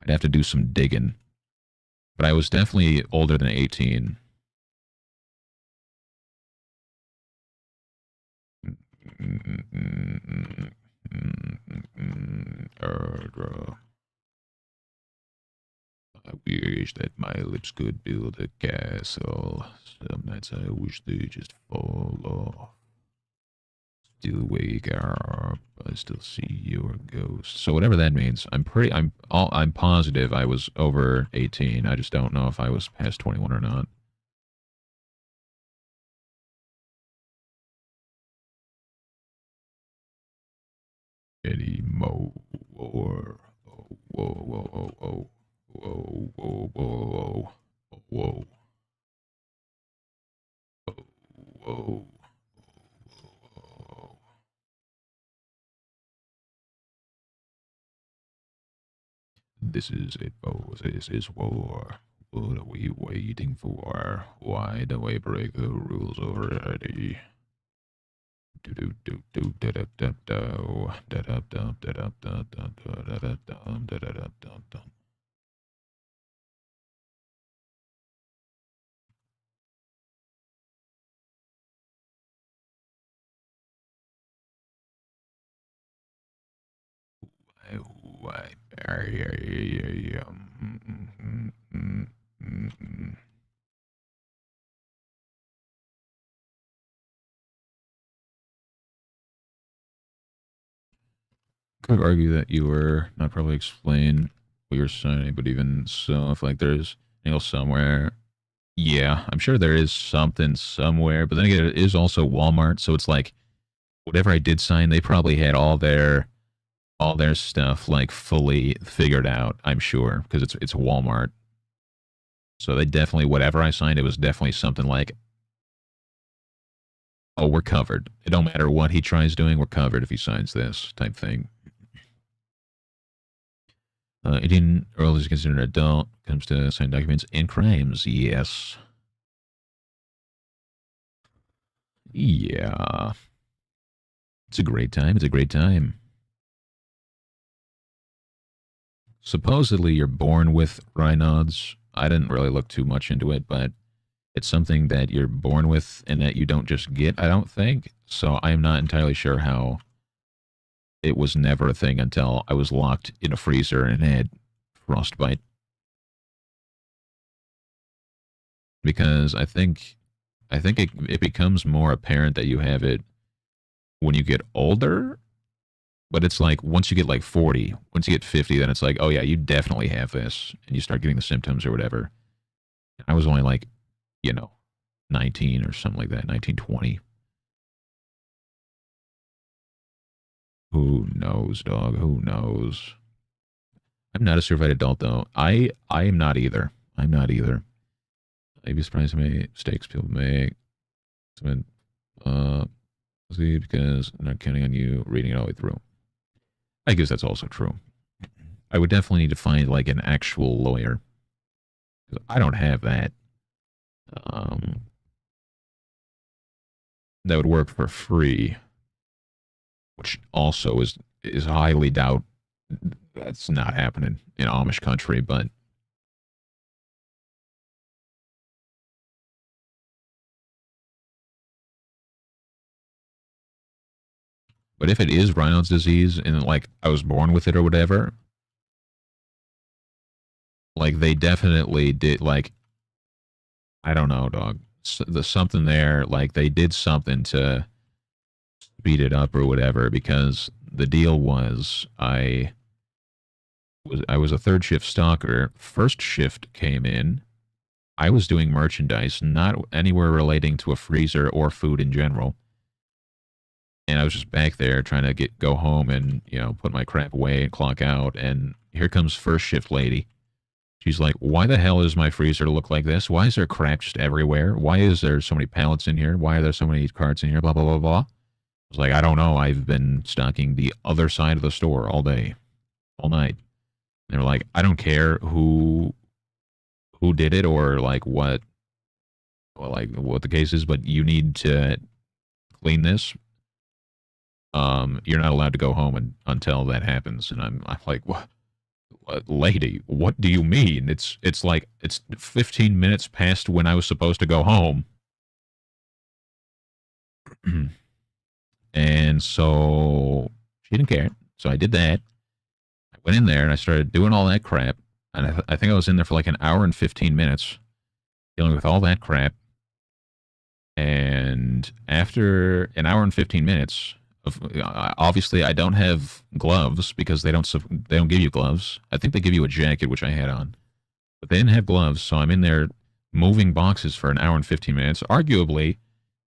I'd have to do some digging. But I was definitely older than 18. wish that my lips could build a castle. Some nights I wish they just fall off. Still wake up, I still see your ghost. So whatever that means, I'm positive I was over 18. I just don't know if I was past 21 or not. Anymore. Whoa, whoa, whoa, whoa, whoa, whoa, whoa, whoa, whoa, whoa. This is it, folks. This is war. What are we waiting for? Why do we break the rules already? Do do do do da da da da da da da da da da da da da da da da. Why? Could argue that you were not probably explain what you're saying, but even so, if like there's an angle somewhere, yeah, I'm sure there is something somewhere. But then again, it is also Walmart, so it's like whatever I did sign, they probably had all their stuff like fully figured out. I'm sure because it's Walmart, so they definitely whatever I signed, it was definitely something like, oh, we're covered. It don't matter what he tries doing, we're covered if he signs this type thing. 18 or is considered an adult comes to sign documents and crimes. Yes. Yeah. It's a great time. It's a great time. Supposedly, you're born with Raynaud's. I didn't really look too much into it, but it's something that you're born with and that you don't just get, I don't think. So I'm not entirely sure how it was never a thing until I was locked in a freezer and had frostbite. Because I think it becomes more apparent that you have it when you get older. But it's like once you get like 40, once you get 50, then it's like, oh yeah, you definitely have this, and you start getting the symptoms or whatever. I was only like, you know, 19 or something like that, 19, 20. Who knows, dog? Who knows? I'm not a certified adult though. I am not either. I'm not either. I'd be surprised how many mistakes people make. Some, uh, see, because I'm not counting on you reading it all the way through. I guess that's also true. I would definitely need to find like an actual lawyer because I don't have that. Um, that would work for free, which also is highly doubt that's not happening in Amish country. But if it is Raynaud's disease and like I was born with it or whatever, like they definitely did. Like I don't know, dog. The something there, like they did something to speed it up or whatever. Because the deal was, I was a third shift stalker. First shift came in. I was doing merchandise, not anywhere relating to a freezer or food in general. And I was just back there trying to go home and put my crap away and clock out. And here comes first shift lady. She's like, "Why the hell does my freezer look like this? Why is there crap just everywhere? Why is there so many pallets in here? Why are there so many carts in here? Blah blah blah blah." I was like, "I don't know. I've been stocking the other side of the store all day, all night." And they were like, "I don't care who did it or like what, well, like what the case is, but you need to clean this. You're not allowed to go home until that happens." And I'm like, "What, lady? What do you mean? It's like it's 15 minutes past when I was supposed to go home." And so she didn't care. So I did that. I went in there and I started doing all that crap. And I think I was in there for like an hour and 15 minutes dealing with all that crap. And after an hour and 15 minutes, obviously I don't have gloves because they don't give you gloves. I think they give you a jacket, which I had on, but they didn't have gloves. So I'm in there moving boxes for an hour and 15 minutes. Arguably,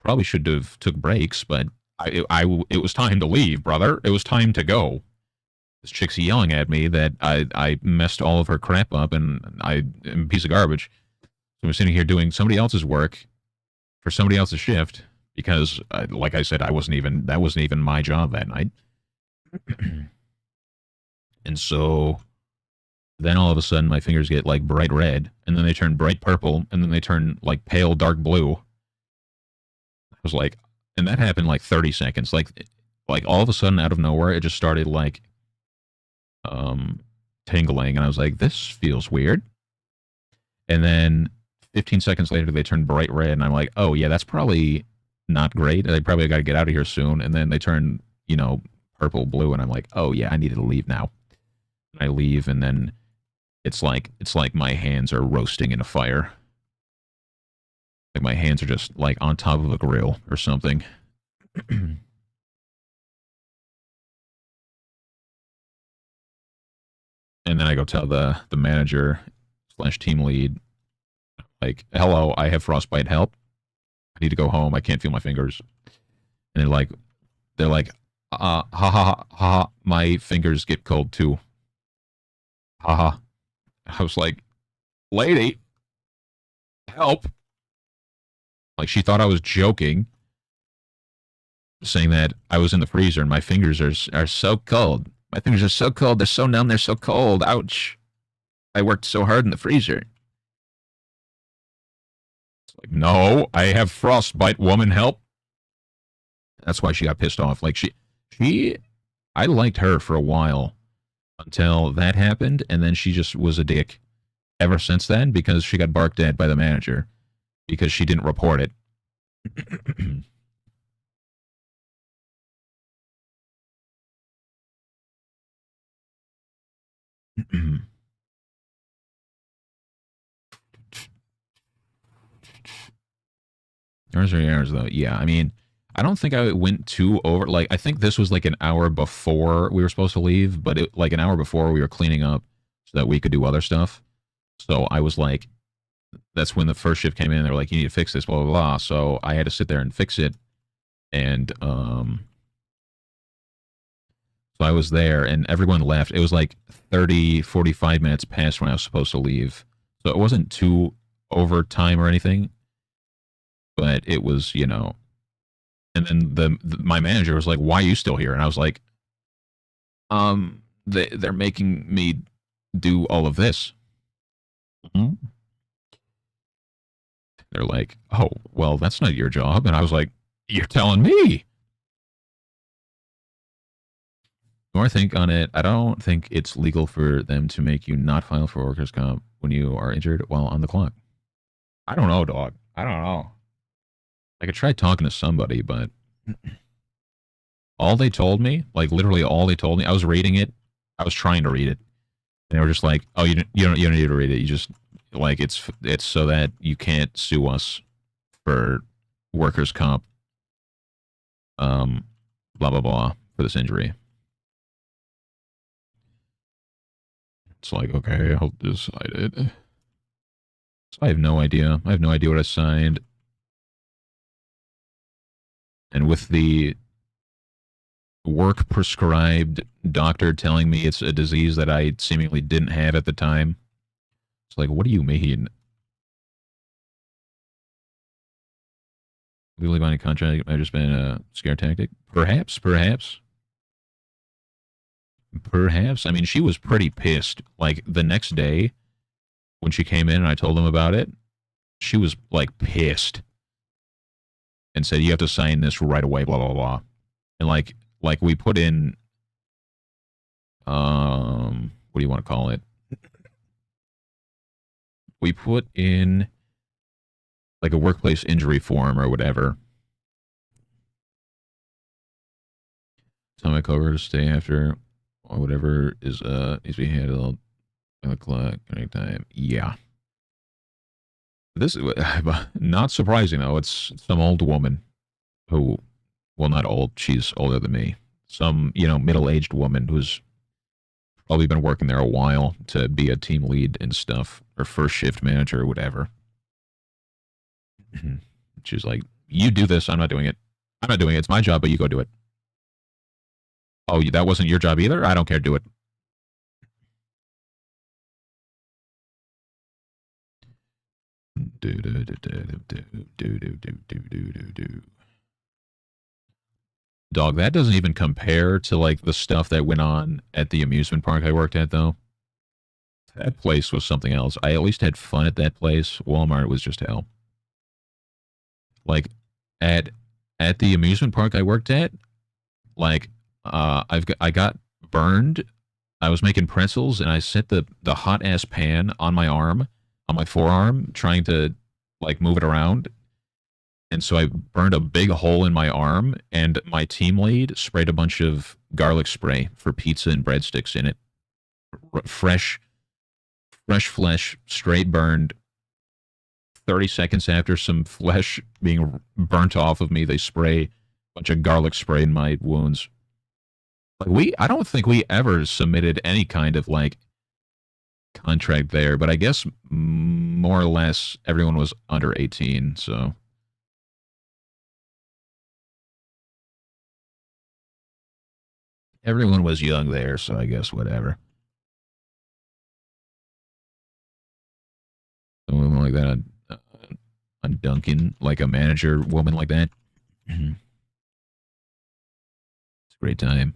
probably should have took breaks, but it was time to leave, brother. It was time to go. This chick's yelling at me that I messed all of her crap up and I am a piece of garbage. So I'm sitting here doing somebody else's work for somebody else's shift because, like I said, that wasn't even my job that night. And so then all of a sudden my fingers get like bright red, and then they turn bright purple, and then they turn like pale dark blue. I was like, and that happened like 30 seconds. Like all of a sudden out of nowhere, it just started like tingling, and I was like, this feels weird. And then 15 seconds later, they turn bright red, and I'm like, oh yeah, that's probably not great. I probably got to get out of here soon. And then they turn, purple blue, and I'm like, oh yeah, I needed to leave now. And I leave, and then it's like my hands are roasting in a fire. Like my hands are just like on top of a grill or something. And then I go tell the manager slash team lead, like, hello, I have frostbite, help. I need to go home. I can't feel my fingers. And they're like, ha ha ha ha, my fingers get cold too. Ha ha. I was like, lady, help. Like she thought I was joking, saying that I was in the freezer and my fingers are so cold. My fingers are so cold. They're so numb. They're so cold. Ouch. I worked so hard in the freezer. It's like, no, I have frostbite, woman, help. That's why she got pissed off. Like I liked her for a while until that happened, and then she just was a dick ever since then because she got barked at by the manager because she didn't report it. Hours 3 hours though. Yeah, I mean, I don't think I went too over. Like, I think this was like an hour before we were supposed to leave, but like an hour before we were cleaning up so that we could do other stuff. So I was like, that's when the first shift came in. And they were like, you need to fix this, blah blah blah. So I had to sit there and fix it, and so I was there, and everyone left. It was like 30, 45 minutes past when I was supposed to leave. So it wasn't too overtime or anything, but it was, and then my manager was like, "Why are you still here?" And I was like, they're making me do all of this." Mm-hmm. They're like, "Oh, well, that's not your job." And I was like, "You're telling me?" The more I think on it, I don't think it's legal for them to make you not file for workers' comp when you are injured while on the clock. I don't know, dog. I don't know. I could try talking to somebody, but all they told me, like literally all they told me, I was reading it. I was trying to read it. And they were just like, "Oh, you don't need to read it. You just like it's so that you can't sue us for workers' comp, blah blah blah for this injury." It's like, okay, I'll decide it. So I have no idea. I have no idea what I signed. And with the work prescribed doctor telling me it's a disease that I seemingly didn't have at the time, it's like, what do you mean? Legally binding contract might have just been a scare tactic? Perhaps, perhaps. Perhaps. I mean, she was pretty pissed. Like, the next day, when she came in and I told them about it, she was, like, pissed. And said, you have to sign this right away, blah, blah, blah. And, like we put in, what do you want to call it? We put in, like, a workplace injury form or whatever. Tell my coworker to stay after or whatever is needs to be handled. o'clock, anytime. Yeah. This not surprising though. It's some old woman who, well, not old. She's older than me. Some middle-aged woman who's probably been working there a while to be a team lead and stuff, or first shift manager or whatever. She's like, "You do this. I'm not doing it. I'm not doing it. It's my job, but you go do it." Oh, that wasn't your job either? I don't care. Do it. Do do do do do do do do do do do. Dog, that doesn't even compare to like the stuff that went on at the amusement park I worked at though. That place was something else. I at least had fun at that place. Walmart was just hell. Like at at the amusement park I worked at, like I got burned. I was making pretzels and I set the hot ass pan on my arm, on my forearm, trying to like move it around. And so I burned a big hole in my arm, and my team lead sprayed a bunch of garlic spray for pizza and breadsticks in it. Fresh, fresh flesh, straight burned. 30 seconds after some flesh being burnt off of me, they spray a bunch of garlic spray in my wounds. Like I don't think we ever submitted any kind of like contract there, but I guess more or less everyone was under 18, so everyone was young there, so I guess whatever. A woman like that on Duncan, like a manager woman like that. It's a great time.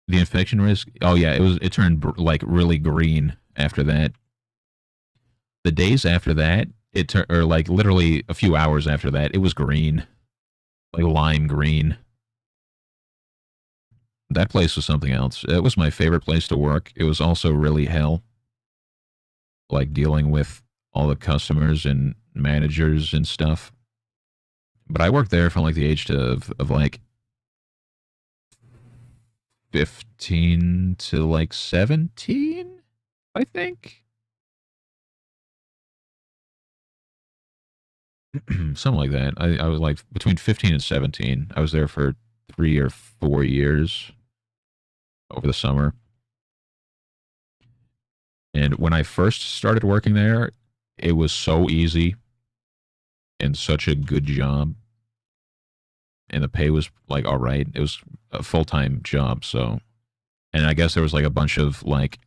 The infection risk. Oh yeah, it turned like really green after that. The days after that, it turned, or like literally a few hours after that, it was green, like lime green. That place was something else. It was my favorite place to work. It was also really hell, like dealing with all the customers and managers and stuff. But I worked there from like the age of like 15 to like 17, I think. Something like that. I was like between 15 and 17. I was there for 3 or 4 years over the summer. And when I first started working there, it was so easy and such a good job. And the pay was like all right. It was a full time job. So, and I guess there was like a bunch of like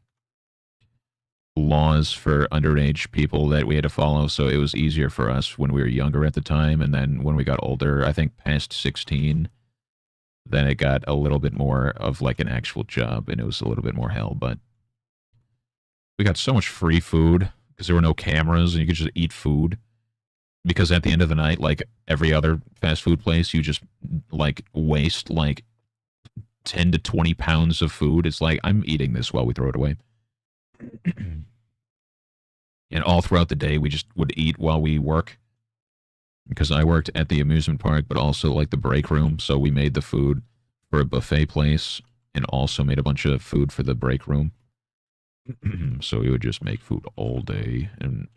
laws for underage people that we had to follow. So it was easier for us when we were younger at the time. And then when we got older, I think past 16, then it got a little bit more of like an actual job and it was a little bit more hell. But we got so much free food because there were no cameras and you could just eat food. Because at the end of the night, like every other fast food place, you just like waste like 10 to 20 pounds of food. It's like, I'm eating this while we throw it away. And all throughout the day, we just would eat while we work. Because I worked at the amusement park, but also like the break room. So we made the food for a buffet place and also made a bunch of food for the break room. So we would just make food all day and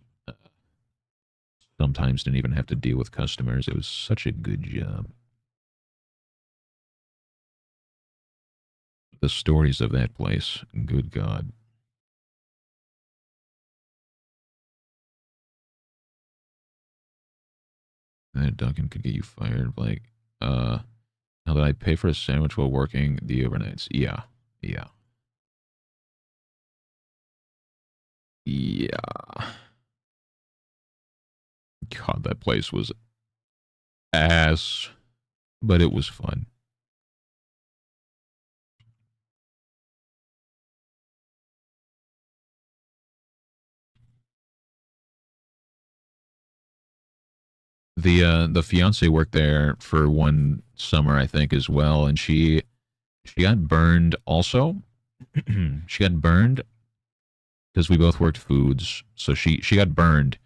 sometimes didn't even have to deal with customers. It was such a good job. The stories of that place, good God. That Duncan could get you fired. Like, now that I pay for a sandwich while working the overnights. Yeah. Yeah. Yeah. God, that place was ass, but it was fun. The fiance worked there for one summer, I think, as well, and she got burned also. She got burned because we both worked foods. So she got burned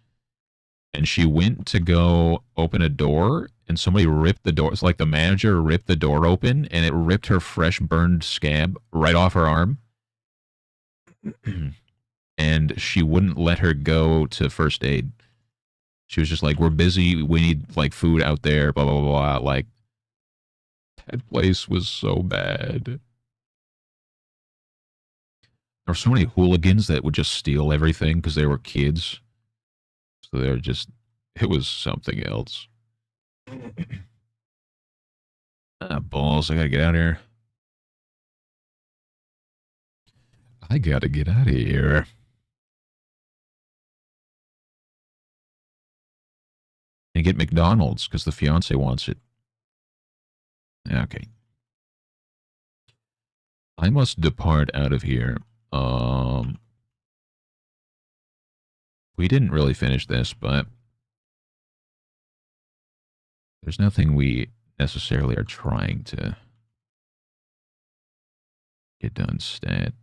and she went to go open a door and somebody ripped the door. It's like the manager ripped the door open and it ripped her fresh burned scab right off her arm. And she wouldn't let her go to first aid. She was just like, "We're busy. We need like food out there." Blah blah blah. Like that place was so bad. There were so many hooligans that would just steal everything because they were kids. So they're just, it was something else. Ah, balls. I gotta get out of here. I gotta get out of here. And get McDonald's because the fiance wants it. Okay. I must depart out of here. We didn't really finish this, but there's nothing we necessarily are trying to get done stat.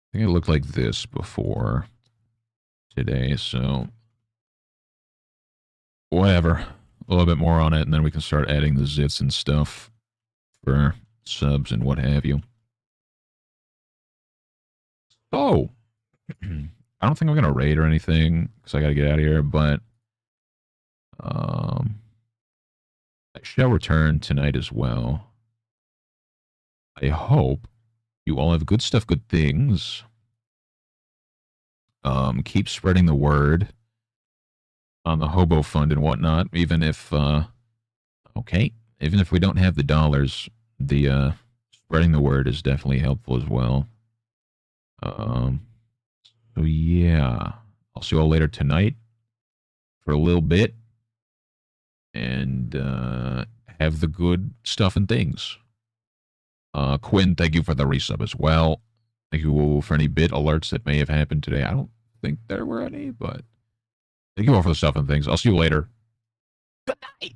I think it looked like this before today, so whatever. A little bit more on it, and then we can start adding the zits and stuff for subs and what have you. So, I don't think I'm going to raid or anything, because I got to get out of here, but I shall return tonight as well. I hope you all have good stuff, good things. Keep spreading the word on the Hobo Fund and whatnot, even if, okay, even if we don't have the dollars, the, spreading the word is definitely helpful as well. So yeah, I'll see you all later tonight for a little bit, and, have the good stuff and things. Quinn, thank you for the resub as well. Thank you for any bit alerts that may have happened today. I don't think there were any, but thank you all for the stuff and things. I'll see you later. Good night.